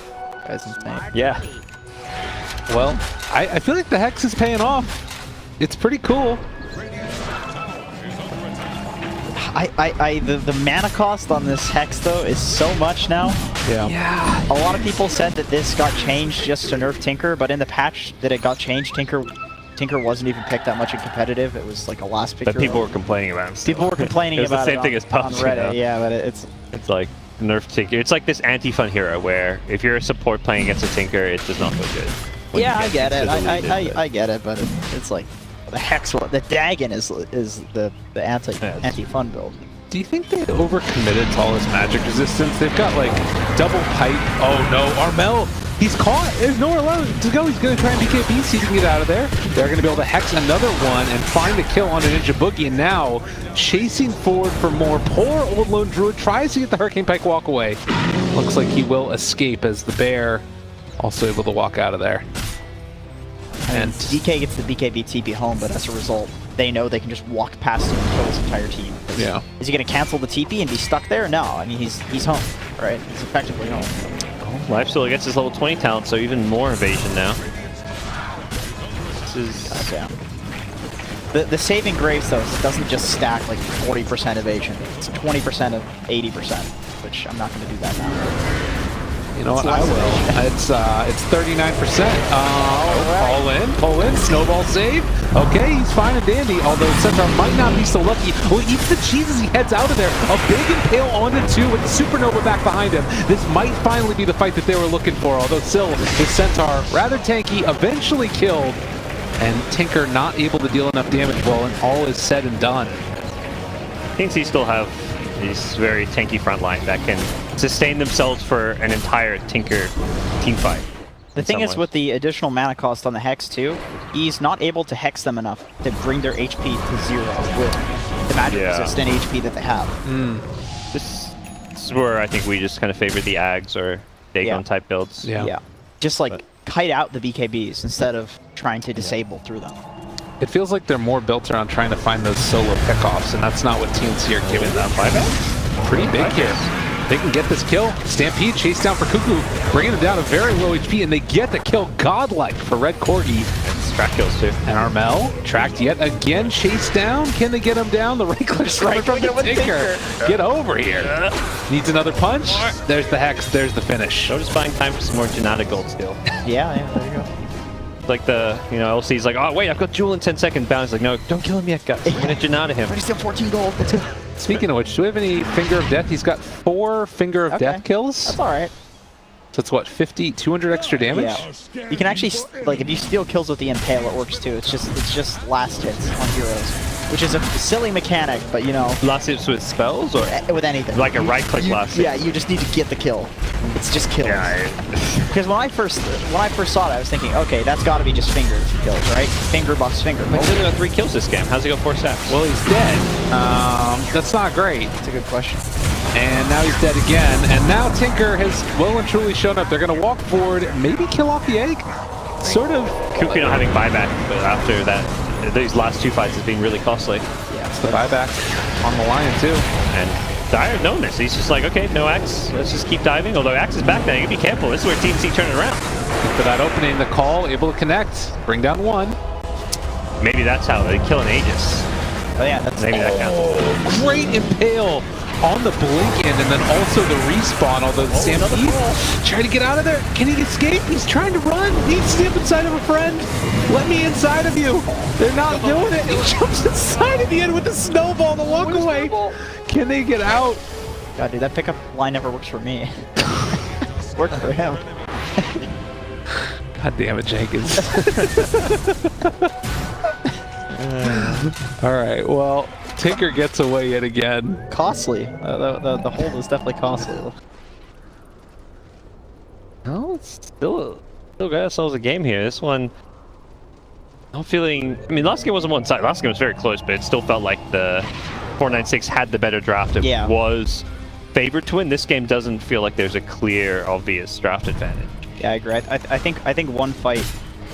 That's insane. Yeah. Well, I feel like the Hex is paying off. It's pretty cool. The mana cost on this Hex though is so much now. Yeah. A lot of people said that this got changed just to nerf Tinker, but in the patch that it got changed, Tinker wasn't even picked that much in competitive. It was like a last pick. But people were complaining about him. People were complaining about it. It was the same thing as on Pups, Reddit. You know? Yeah, but it's like nerf Tinker. It's like this anti-fun hero where if you're a support playing against a Tinker, it does not feel good. Yeah, I get it. I get it, but it's like the Hex, the Dagon is the anti-fun build. Do you think they overcommitted to all this magic resistance? They've got like double pipe. Oh no, Armel, he's caught. There's nowhere left to go. He's going to try and BKB, see if he can get out of there. They're going to be able to Hex another one and find a kill on a Ninja Boogie. And now chasing forward for more. Poor old lone druid tries to get the Hurricane Pike walk away. Looks like he will escape as the bear also able to walk out of there. And DK gets the BKB TP home, but as a result, they know they can just walk past him and kill his entire team. Yeah. Is he going to cancel the TP and be stuck there? No, I mean, he's home, right? He's effectively home. Lifesteal gets his level 20 talent, so even more evasion now. This is... Goddamn. The saving grace, though, is it doesn't just stack like 40% evasion. It's 20% of 80%, which I'm not going to do that now. You know what? I will. It's 39%. Pull in, snowball save. Okay, he's fine and dandy. Although Centaur might not be so lucky. Well, he eats the cheese as he heads out of there. A big impale onto 2 with the supernova back behind him. This might finally be the fight that they were looking for. Although still, his Centaur rather tanky, eventually killed, and Tinker not able to deal enough damage. Well, and all is said and done. TNC still have these very tanky front line that can sustain themselves for an entire Tinker team fight. The thing is, with the additional mana cost on the Hex too, he's not able to Hex them enough to bring their HP to 0 with the magic resistant HP that they have. This is where I think we just kind of favor the Ags or Dagon type builds. Yeah. Just like kite out the BKBs instead of trying to disable through them. It feels like they're more built around trying to find those solo pickoffs, and that's not what TNC are giving them. Pretty big here. They can get this kill. Stampede chase down for Cuckoo, bringing him down to very low HP, and they get the kill godlike for Red Corgi. And track kills too. And Armel tracked yet again, chased down. Can they get him down? The right click strike from the Tinker. Get over here. Needs another punch. There's the Hex. There's the finish. So just buying time for some more Janata gold still. Yeah, there you go. Like the, LC's like, oh wait, I've got Jewel in 10 seconds. Bounce like, no, don't kill him yet, guys. I'm gonna Janata him. But he's still 14 gold. Let's go. Speaking of which, do we have any Finger of Death? He's got 4 Finger of Death kills. That's all right. So it's what, 200 extra damage? Yeah. You can actually, like, if you steal kills with the Impale, it works too. It's just last hits on heroes, which is a silly mechanic, but Last hits with spells or with anything. Like a right click last hit. Yeah, you just need to get the kill. It's just kills. Because when I first saw it, I was thinking, okay, that's got to be just finger kills, right? Finger buffs finger. He's only got 3 kills this game. How's he got 4 sacks? Well, he's dead. That's not great. That's a good question. And now he's dead again. And now Tinker has well and truly shown up. They're going to walk forward, maybe kill off the egg. Sort of. Kuki not having buyback, but after that, these last 2 fights has been really costly. Yeah, it's the buyback on the line too. And Dire known this. He's just like, okay, no Axe. Let's just keep diving. Although Axe is back now, you gotta be careful. This is where TNC turn it around. For that opening, the call, able to connect, bring down 1. Maybe that's how they kill an Aegis. Oh yeah, that's Maybe that counts. Great impale on the blink end, and then also the respawn, although the Stampede trying to get out of there. Can he escape? He's trying to run. He's step inside of a friend. Let me inside of you. They're not doing it. He jumps inside of the end with a snowball to walk away. Can they get out? God, dude, that pickup line never works for me. Worked for him. God damn it, Jenkins. All right, well, Tinker gets away yet again. Costly. The hold is definitely costly. No, it's still got ourselves a game here. This one, I'm feeling. I mean, last game wasn't one side. Last game was very close, but it still felt like the 496 had the better draft. It was favored to win. This game doesn't feel like there's a clear, obvious draft advantage. Yeah, I agree. I think one fight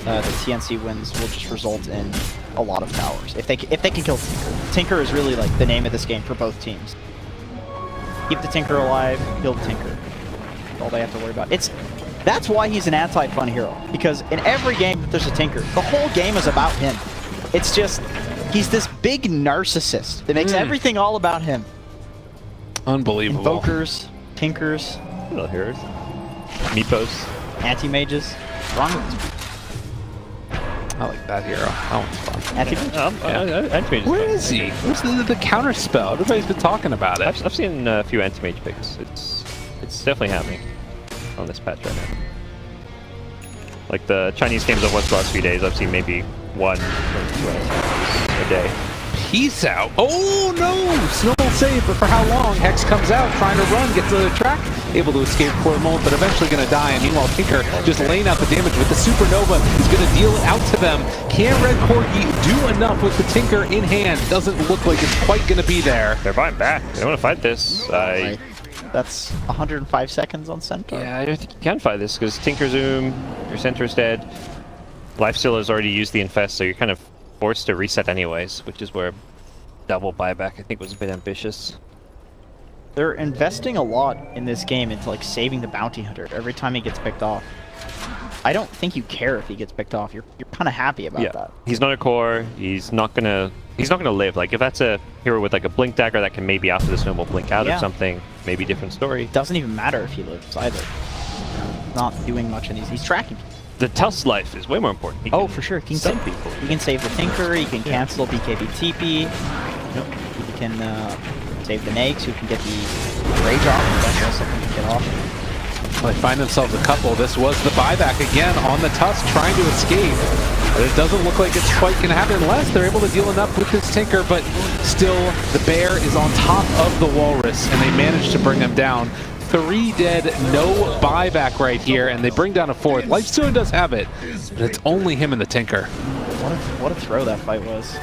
the TNC wins will just result in a lot of towers if they can kill Tinker. Tinker is really like the name of this game for both teams. Keep the Tinker alive, kill the Tinker. That's all they have to worry about. That's why he's an anti-fun hero, because in every game that there's a Tinker, the whole game is about him. It's just he's this big narcissist that makes everything all about him. Unbelievable. Invokers, Tinkers, Little heroes, Meepos, anti-mages. What's wrong with this? I like that hero. That one's fun. Anti-mage? Where is he? Where's the counter spell? Everybody's been talking about it. I've seen a few anti-mage picks. It's definitely happening on this patch right now. Like the Chinese games I've watched the last few days, I've seen maybe 1 or 2 anti-mages a day. Peace out. Oh no! Snowball save, but for how long? Hex comes out, trying to run, gets to the track, able to escape for a moment, but eventually going to die. And meanwhile, Tinker just laying out the damage with the Supernova. He's going to deal it out to them. Can Red Corgi do enough with the Tinker in hand? Doesn't look like it's quite going to be there. They're fighting back. They want to fight this. That's 105 seconds on Centaur. Yeah, I don't think you can fight this because Tinker Zoom, your Centaur's dead. Lifesteal has already used the Infest, so you're kind of forced to reset anyways, which is where double buyback I think was a bit ambitious. They're investing a lot in this game into like saving the bounty hunter every time he gets picked off. I don't think you care if he gets picked off. You're kind of happy about that. He's not a core. He's not gonna live. Like if that's a hero with like a blink dagger that can maybe after the snowball blink out or something, maybe different story. Doesn't even matter if he lives either. Not doing much in these. He's tracking. The Tusk's life is way more important. Oh, for sure. He can save people. He can save the Tinker. He can cancel BKB TP. He can save the Nags, who can get the Rage off. That's also something to get off. Well, they find themselves a couple. This was the buyback again on the Tusk, trying to escape. But it doesn't look like it's quite going to happen unless they're able to deal enough with this Tinker. But still, the Bear is on top of the Walrus, and they managed to bring him down. 3 dead, no buyback right here, and they bring down a 4th. Lifestealer does have it, but it's only him and the Tinker. What a throw that fight was.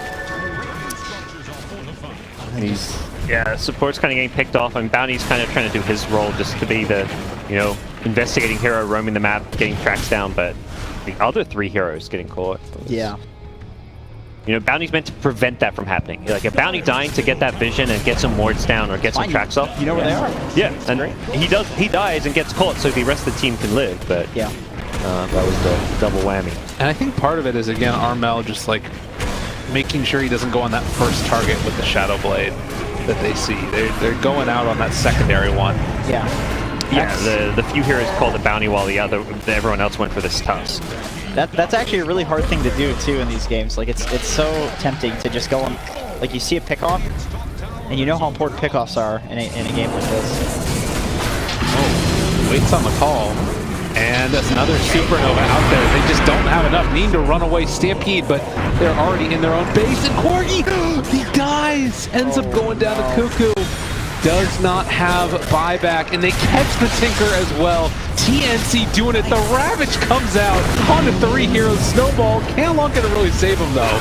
Yeah, support's kind of getting picked off, and Bounty's kind of trying to do his role just to be the, you know, investigating hero, roaming the map, getting tracks down, but the other 3 heroes getting caught. Yeah. You know, Bounty's meant to prevent that from happening. Like, a Bounty dying to get that vision and get some wards down or get some tracks off. You know where they are? Yeah, and he dies and gets caught so the rest of the team can live, but yeah, that was the double whammy. And I think part of it is, again, Armel just, like, making sure he doesn't go on that first target with the Shadow Blade that they see. They're going out on that secondary one. Yeah. Yeah, the few heroes called the Bounty while everyone else went for this Tusk. That's actually a really hard thing to do too in these games. Like it's so tempting to just go on, like you see a pickoff, and you know how important pickoffs are in a game like this. Oh, waits on the call, and that's another Supernova out there. They just don't have enough. Need to run away Stampede, but they're already in their own base. And Corgi, he dies, ends up going down to Cuckoo. Does not have buyback, and they catch the Tinker as well. TNC doing it. The Ravage comes out on the 3 heroes. Snowball can't long gonna really save him though.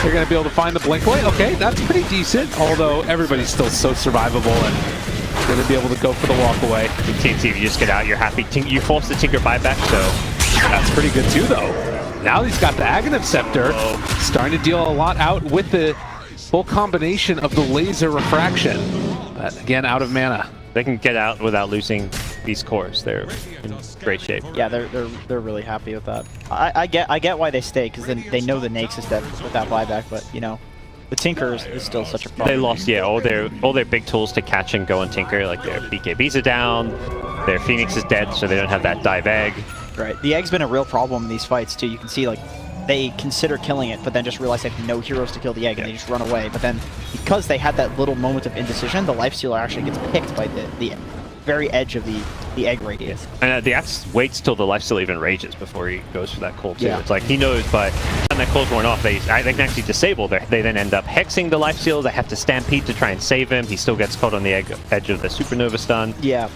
They're gonna be able to find the blink away. Okay, that's pretty decent. Although everybody's still so survivable and gonna be able to go for the walk away. TNC, if you just get out, you're happy. You force the Tinker buyback, so that's pretty good too though. Now he's got the Aghanim Scepter, starting to deal a lot out with the full combination of the laser refraction. But again, out of mana. They can get out without losing these cores. They're in great shape. Yeah, they're really happy with that. I get why they stay, because then they know the Naix is dead with that buyback, but you know, the Tinker is still such a problem. They lost, yeah, all their big tools to catch and go on Tinker. Like their BKBs are down, their Phoenix is dead, so they don't have that dive egg. Right. The egg's been a real problem in these fights too. You can see like they consider killing it, but then just realize they have no heroes to kill the egg, and they just run away. But then, because they had that little moment of indecision, the Lifestealer actually gets picked by the very edge of the egg radius. And the Axe waits till the Lifestealer even rages before he goes for that call too. Yeah. It's like he knows by the time that call's going off, they can actually disable. They then end up hexing the Lifestealer. They have to Stampede to try and save him. He still gets caught on the edge of the Supernova stun. Yeah.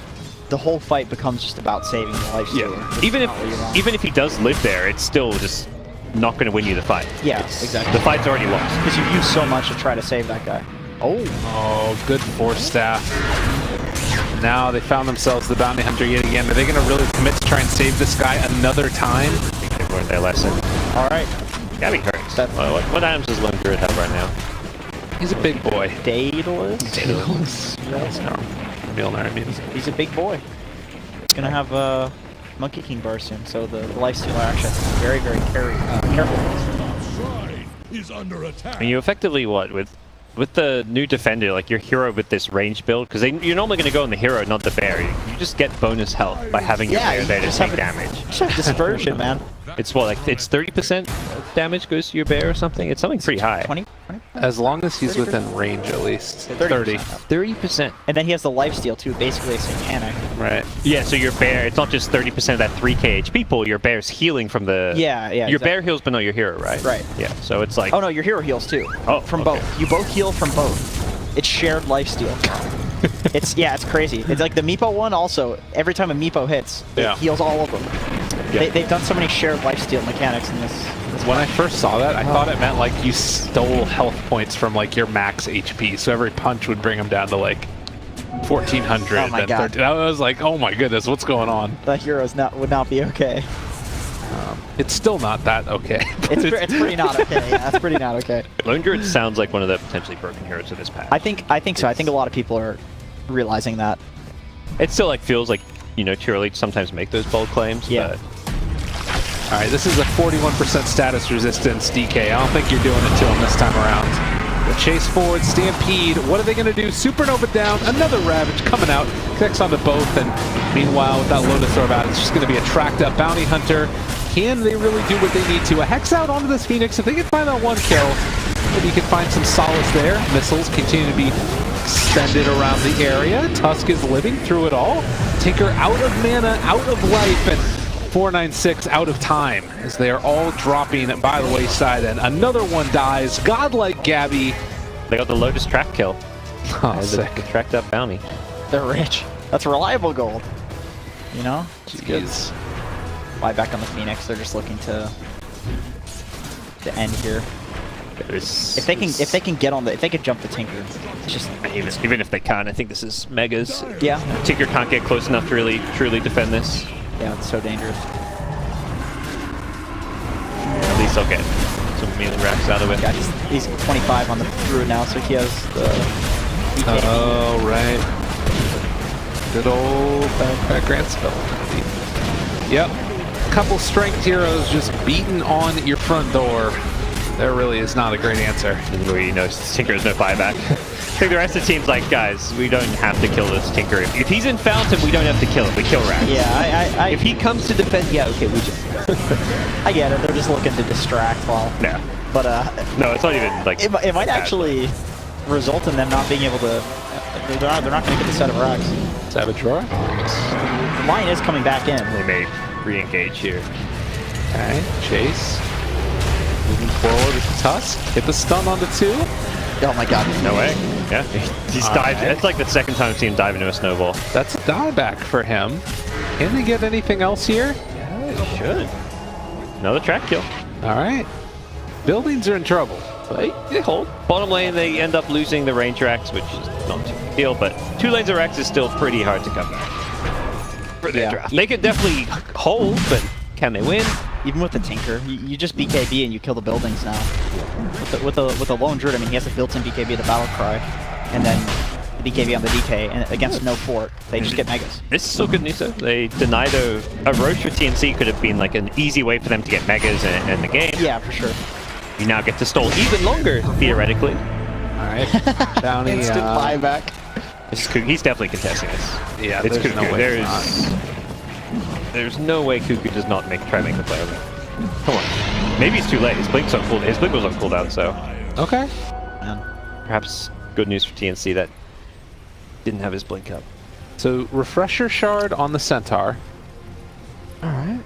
The whole fight becomes just about saving the Lifestealer. Yeah. Even if he does live there, it's still just not going to win you the fight. Yeah, exactly. The fight's already lost. Because you've used so much to try to save that guy. Oh, good Force Staff. Now they found themselves the Bounty Hunter yet again. Are they going to really commit to try and save this guy another time? I think they've learned their lesson. All right. Gabby hurts. What items does Lone Druid have right now? He's a big boy. Daedalus? Milner, I mean. He's a big boy. He's going to have Monkey King bar soon, so the Lifestealer actually has to be very, very careful. And you effectively, what, with the new Defender, like your hero with this range build, because you're normally going to go on the hero, not the bear. You just get bonus health by having your bear there to take damage. Just have dispersion, man. It's what, like, it's 30% damage goes to your bear or something? It's something pretty high. 20? As long as he's within range, at least. 30. 30%. And then he has the lifesteal too, basically a satanic. Right. Yeah, so your bear, it's not just 30% of that 3k HP pool, your bear's healing from the... Yeah, Your bear heals, but not your hero, right? Right. Yeah, so it's like... Oh no, your hero heals too. Oh, from okay. both. You both heal from both. It's shared lifesteal. It's crazy. It's like the Meepo one also, every time a Meepo hits, it heals all of them. Yeah. They've done so many shared lifesteal mechanics in this when I first saw that, I thought it meant like you stole health points from like your max HP, so every punch would bring them down to like 1400. Oh my god! I was like, oh my goodness, what's going on? The heroes would not be okay. It's still not that okay. It's pretty not okay. Yeah, it's pretty not okay. Lone Druid sounds like one of the potentially broken heroes of this patch. I think so. I think a lot of people are realizing that. It still like feels like, you know, too early to sometimes make those bold claims. Yeah. But... All right, this is a 41% status resistance DK. I don't think you're doing it to him this time around. The chase forward, Stampede. What are they going to do? Supernova down. Another Ravage coming out. Connects onto both. And meanwhile, with that Lotus Orb out, it's just going to be a tracked up Bounty Hunter. Can they really do what they need to? A Hex out onto this Phoenix. If they can find that one kill, maybe you can find some solace there. Missiles continue to be extended around the area. Tusk is living through it all. Tinker out of mana, out of life, and 496 out of time as they are all dropping by the wayside, and another one dies. Godlike Gabby. They got the Lotus track kill. Oh, sick. The tracked up bounty. They're rich. That's reliable gold. You know? It's good. Jeez. Buy back on the Phoenix. They're just looking to end here. If they can get on the, if they can jump the Tinker, it's just even if they can't, I think this is Megas. yeah. Tinker can't get close enough to really truly defend this. Yeah, it's so dangerous. At least they'll get some melee racks out of it. Yeah, he's 25 on the Druid now, so he has the. Oh right. Good old backpack grand spell. Yep. Couple strength heroes just beating on your front door. There really is not a great answer. Where you know Tinker has no buyback. I think the rest of the team's like, guys, we don't have to kill this Tinker. If he's in Fountain, we don't have to kill him. We kill Rax. Yeah, if he comes to defend, yeah, okay, we just. I get it. They're just looking to distract while. Yeah. But no, it's not even like. It might actually result in them not being able to. They're not going to get the set of Rax. Savage Roar. The line is coming back in. They may re-engage here. Okay, Chase. Moving forward with the Tusk. Hit the stun on the 2. Oh my god. No way. Yeah. He's dived. Right. It's like the second time I've seen him dive into a snowball. That's a dieback for him. Can they get anything else here? Yeah, they should. Another track kill. All right. Buildings are in trouble. They hold. Bottom lane, they end up losing the range racks, which is not too big a deal, but 2 lanes of racks is still pretty hard to come back. For their draft. They could definitely hold, but can they win? Even with the Tinker, you just BKB and you kill the buildings now. With the lone Druid, I mean, he has a built-in BKB of the Battle Cry, and then the BKB on the DK, and against no fort, they just get Megas. This is still good news though. They denied a Roche for TNC could have been like an easy way for them to get Megas and the game. Yeah, for sure. You now get to stall even longer, theoretically. All right. Bounty. Instant buyback. He's definitely contesting this. Yeah, it's there's no way. There's no way Cuckoo does not try to make the play over. Come on. Maybe it's too late. His blink's on cooldown. His blink was on cooldown, so. Okay. Perhaps good news for TNC that didn't have his blink up. So refresher shard on the Centaur. All right.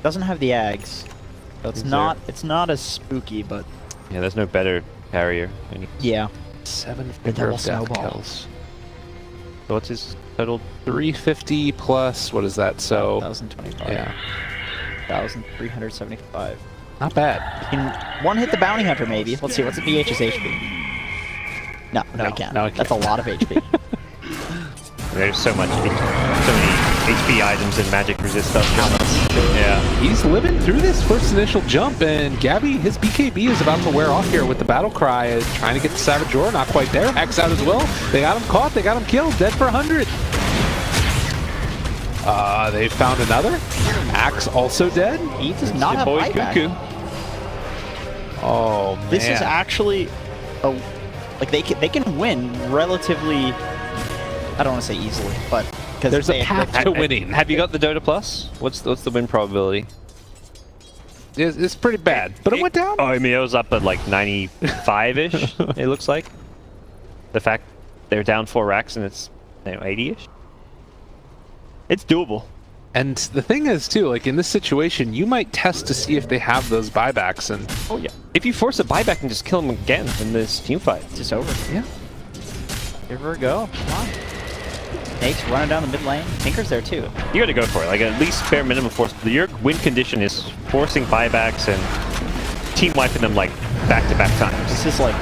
Doesn't have the Ags. So it's not as spooky, but yeah, there's no better carrier. Yeah. 7 double death snowball. kills. So what's his total? 350 plus, what is that? So 1,025. yeah. 1,375. Not bad. You can one hit the bounty hunter maybe. Let's see, what's the BH's HP? No, he can't. No, he can't. That's a lot of HP. There's so many HP items and magic resist stuff. Yeah. He's living through this first initial jump, and Gabby, his BKB is about to wear off here with the Battle Cry, trying to get the Savage Roar, not quite there. X out as well. They got him caught, they got him killed, dead for 100. They found another. Axe also dead. He does not have boy buyback. Cuckoo. Oh man. This is actually like they can win relatively. I don't want to say easily, but because there's a path to winning. Have you got the Dota Plus? What's the win probability? It's pretty bad, but it went down. Oh, I mean, it was up at like 95-ish, it looks like. The fact they're down 4 racks and it's 80-ish. It's doable. And the thing is, too, like in this situation, you might test to see if they have those buybacks. And oh yeah, if you force a buyback and just kill them again in this team fight, it's just over. Yeah. Give her a go. Come on. Nate's running down the mid lane. Tinker's there too. You gotta go for it. Like at least bare minimum force. Your win condition is forcing buybacks and team wiping them like back-to-back times. This is like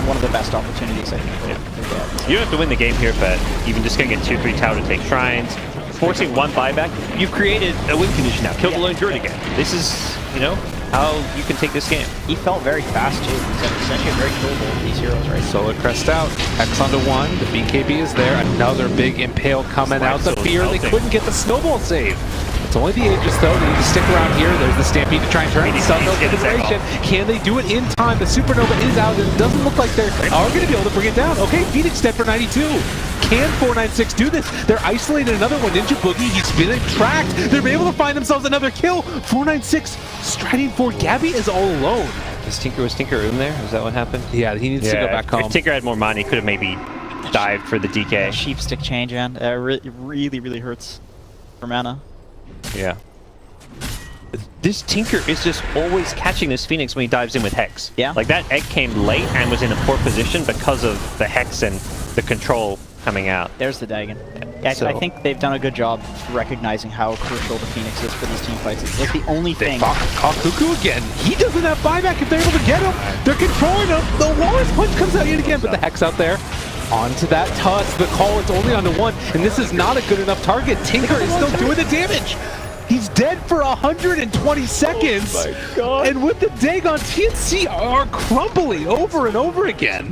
one of the best opportunities I think. Yeah. You don't have to win the game here, but even just gonna get 2-3 tower to take shrines. Forcing 1 buyback, you've created a win condition now. Kill the lone druid again. This is, you know, how you can take this game. He felt very fast too. He's essentially very killable with these heroes, right? Solar Crest out. Hex onto 1. The BKB is there. Another big impale coming out. The fear. They couldn't get the snowball save. It's only the Aegis though. They need to stick around here. There's the Stampede to try and turn. Sunnova's iteration. Can they do it in time? The Supernova is out. It doesn't look like they are going to be able to bring it down. Okay, Phoenix dead for 92. Can 496 do this? They're isolating another one. Ninja Boogie, he's been tracked. They're able to find themselves another kill. 496 striding for Gabby is all alone. Was Tinker in there? Is that what happened? Yeah, he needs to go back home. If Tinker had more money, he could have maybe dived for the DK. Sheep stick change, man. Really hurts for mana. Yeah. This Tinker is just always catching this Phoenix when he dives in with Hex. Yeah. Like that egg came late and was in a poor position because of the Hex and the control coming out. There's the Dagon. Yeah, So I think they've done a good job recognizing how crucial the Phoenix is for these team fights. It's like the only thing. caught Cuckoo again. He doesn't have buyback if they're able to get him. They're controlling him. The Walrus punch comes out yet again, but the Hex out there. Onto that Tusk. The call, it's only onto one, and this is not a good enough target. Tinker is still doing the damage. He's dead for 120 seconds. Oh my God. And with the Dagon, TNC are crumbling over and over again.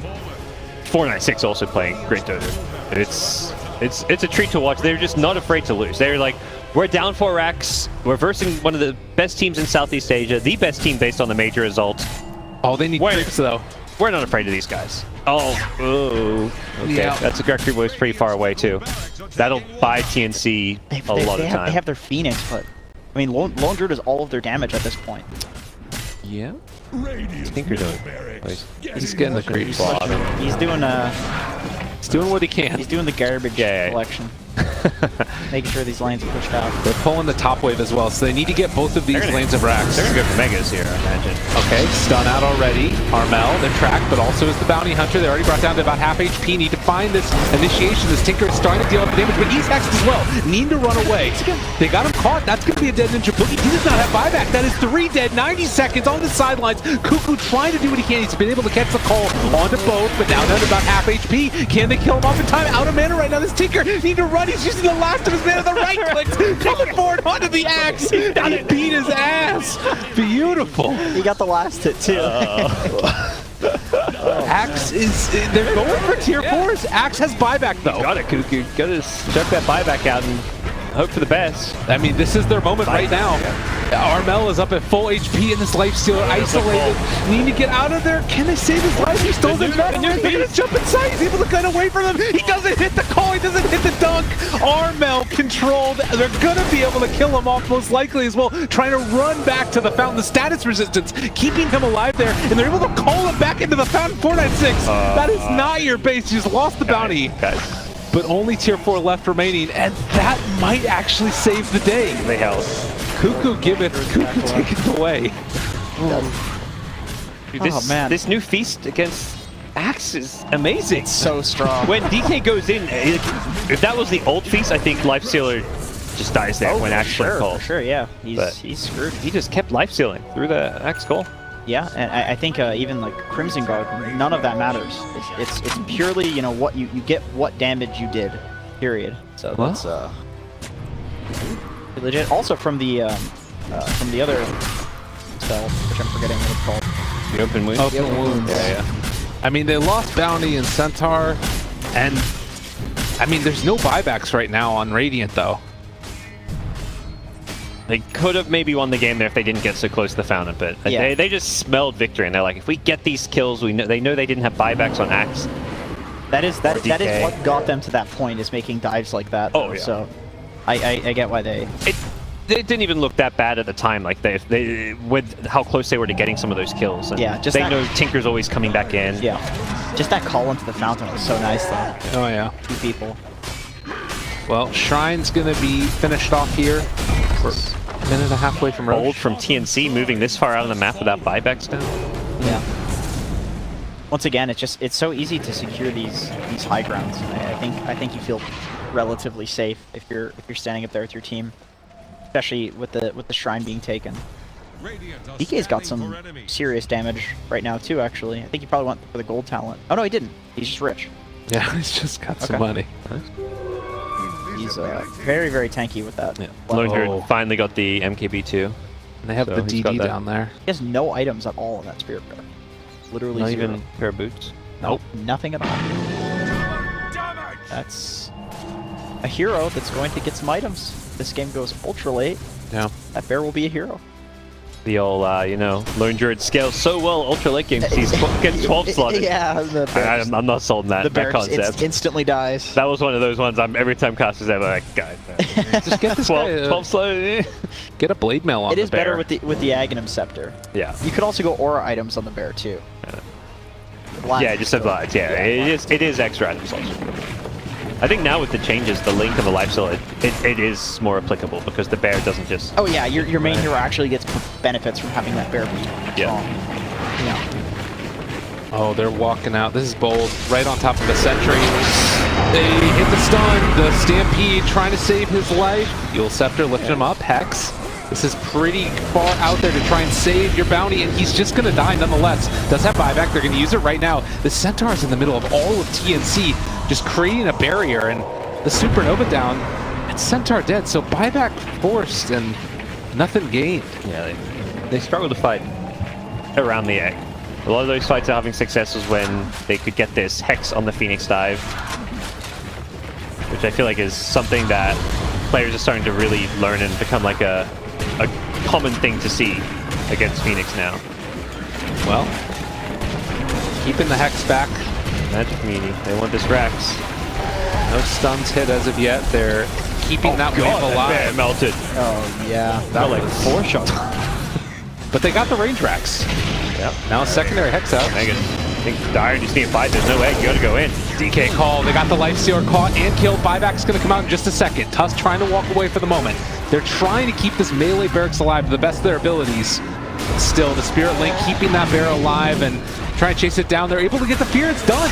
496 also playing great Dota. It's a treat to watch. They're just not afraid to lose. They're like, we're down 4 racks. We're versing one of the best teams in Southeast Asia, the best team based on the major result. Oh, they need tricks though. We're not afraid of these guys. Oh, okay. Yeah. That's a Grectory Boy's pretty far away too. That'll buy TNC a lot of time. They have their Phoenix, but I mean, Lone Druid is all of their damage at this point. Yeah. Tinker doing. He's getting the creep slot. He's doing He's doing what he can. He's doing the garbage collection. Making sure these lanes are pushed out. They're pulling the top wave as well, so they need to get both of these lanes of racks. They're gonna go for Megas here, I imagine. Okay, stun out already. Armel, they're tracked, but also is the Bounty Hunter. They're already brought down to about half HP. Need to find this initiation. This Tinker is starting to deal with damage, but he's hexed as well. Need to run away. They got him caught. That's going to be a dead Ninja Boogie. He does not have buyback. That is 3 dead, 90 seconds on the sidelines. Cuckoo trying to do what he can. He's been able to catch the call onto both, but now down to about half HP. Can they kill him off in time? Out of mana right now. This Tinker need to run. He's using the last of his mana. The right click coming forward onto the axe. And he beat his ass. Beautiful. He got the last hit too. Axe is, they're going for tier 4s. Axe has buyback though. Got it, Cuckoo. Gotta check that buyback out and hope for the best. I mean, this is their moment right now. Armel is up at full HP and this Lifestealer isolated. Need to get out of there. Can they save his life? He stole the battle. They're going to jump inside. He's able to cut away from them. He doesn't hit the call. He doesn't hit the dunk. Armel controlled. They're going to be able to kill him off most likely as well. Trying to run back to the fountain. The status resistance keeping him alive there. And they're able to call him back into the fountain. 496. That is not your base. You just lost the bounty. But only tier 4 left remaining, and that might actually save the day. They held. Cuckoo give it, Cuckoo take it away. Dude, man. This new feast against Axe is amazing. It's so strong. When DK goes in, if that was the old feast, I think Lifestealer just dies there when Axe went call. For sure, yeah. He's screwed. He just kept Lifestealing through the Axe call. Yeah, and I think even like Crimson Guard, none of that matters. It's purely, you know, what you get, what damage you did, period. So that's legit. Also from the other spell, which I'm forgetting what it's called. The Open Wounds. Open Wounds. Yeah. I mean, they lost Bounty and Centaur, and I mean, there's no buybacks right now on Radiant though. They could have maybe won the game there if they didn't get so close to the fountain, but they just smelled victory, and they're like, if we get these kills, they know they didn't have buybacks on Axe. That is what got them to that point, is making dives like that. Oh yeah. So I get why they. It didn't even look that bad at the time, like they with how close they were to getting some of those kills. And yeah, just they know Tinker's always coming back in. Yeah, just that call into the fountain was so nice though. Oh yeah. 2 people. Well, Shrine's gonna be finished off here. We're a minute and a half away from Roche. Bold from TNC moving this far out on the map without buybacks now. Yeah. Once again, it's so easy to secure these high grounds. I think you feel relatively safe if you're standing up there with your team, especially with the shrine being taken. DK's got some serious damage right now too. Actually, I think he probably went for the gold talent. Oh no, he didn't. He's just rich. Yeah, he's just got some money. He's very, very tanky with that. Yeah. Lone Druid finally got the MKB2. And they have the DD down there. He has no items at all in that Spirit Bear. Literally not zero. even a pair of boots. Nope, nothing at all. That's a hero that's going to get some items. This game goes ultra late. Yeah. That bear will be a hero. The old, you know, Lone Druid scales so well ultra late game because he gets 12 slotted. Yeah, the I'm not sold on that concept. Instantly dies. That was one of those ones every time casters ever like, God, just get this 12 slotted. Get a blade mail on the bear. It is better with the Aghanim Scepter. Yeah. You could also go aura items on the bear too. Yeah, just have lights. Yeah, it is extra items also. I think now with the changes, the link and the lifesteal, it is more applicable because the bear doesn't just... Oh yeah, your main hero actually gets benefits from having that bear be strong. Yeah. Oh, they're walking out. This is bold. Right on top of the sentry. They hit the stun. The Stampede trying to save his life. Fuel Scepter lifting him up. Hex. This is pretty far out there to try and save your bounty, and he's just going to die nonetheless. Does have buyback. They're going to use it right now. The Centaur's in the middle of all of TNC, just creating a barrier, and the Supernova down. And Centaur dead, so buyback forced and nothing gained. Yeah, they struggle to fight around the egg. A lot of those fights are having successes when they could get this Hex on the Phoenix dive, which I feel like is something that players are starting to really learn and become like a common thing to see against Phoenix now. Well, keeping the Hex back. Magic Meanie, they want this Rex. No stuns hit as of yet. They're keeping that wave alive. That melted. Oh, yeah. That like 4 shots. But they got the range racks. Yep. Now a secondary Hex out. I think Dire just need to fight. There's no way. You gotta go in. DK call. They got the Lifestealer caught and killed. Buyback's going to come out in just a second. Tusk trying to walk away for the moment. They're trying to keep this melee barracks alive to the best of their abilities. But still, the Spirit Link keeping that bear alive and trying to chase it down. They're able to get the fear. It's done.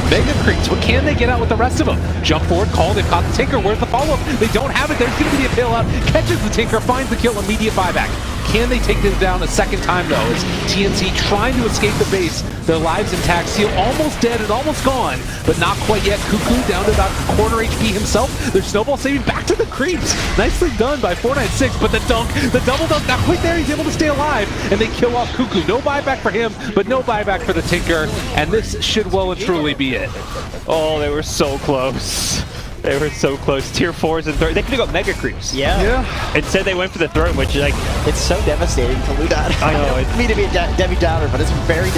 Mega Creeps. What can they get out with the rest of them? Jump forward, call. They've got the Tinker. Where's the follow-up? They don't have it. There's going to be a bailout. Catches the Tinker, finds the kill, immediate buyback. Can they take this down a second time, though? As TNC trying to escape the base. Their lives intact. Seal almost dead and almost gone, but not quite yet. Cuckoo down to about quarter HP himself. Their snowball saving back to the creeps. Nicely done by 496, but the dunk, the double dunk, not quite there. He's able to stay alive, and they kill off Cuckoo. No buyback for him, but no buyback for the Tinker, and this should well and truly be it. Oh, they were so close. They were so close. Tier 4s and 3s. They could have got Mega Creeps. Yeah. Instead, they went for the throne, which, like... It's so devastating to lose that. I know. I don't mean to be a Debbie Downer, but it's very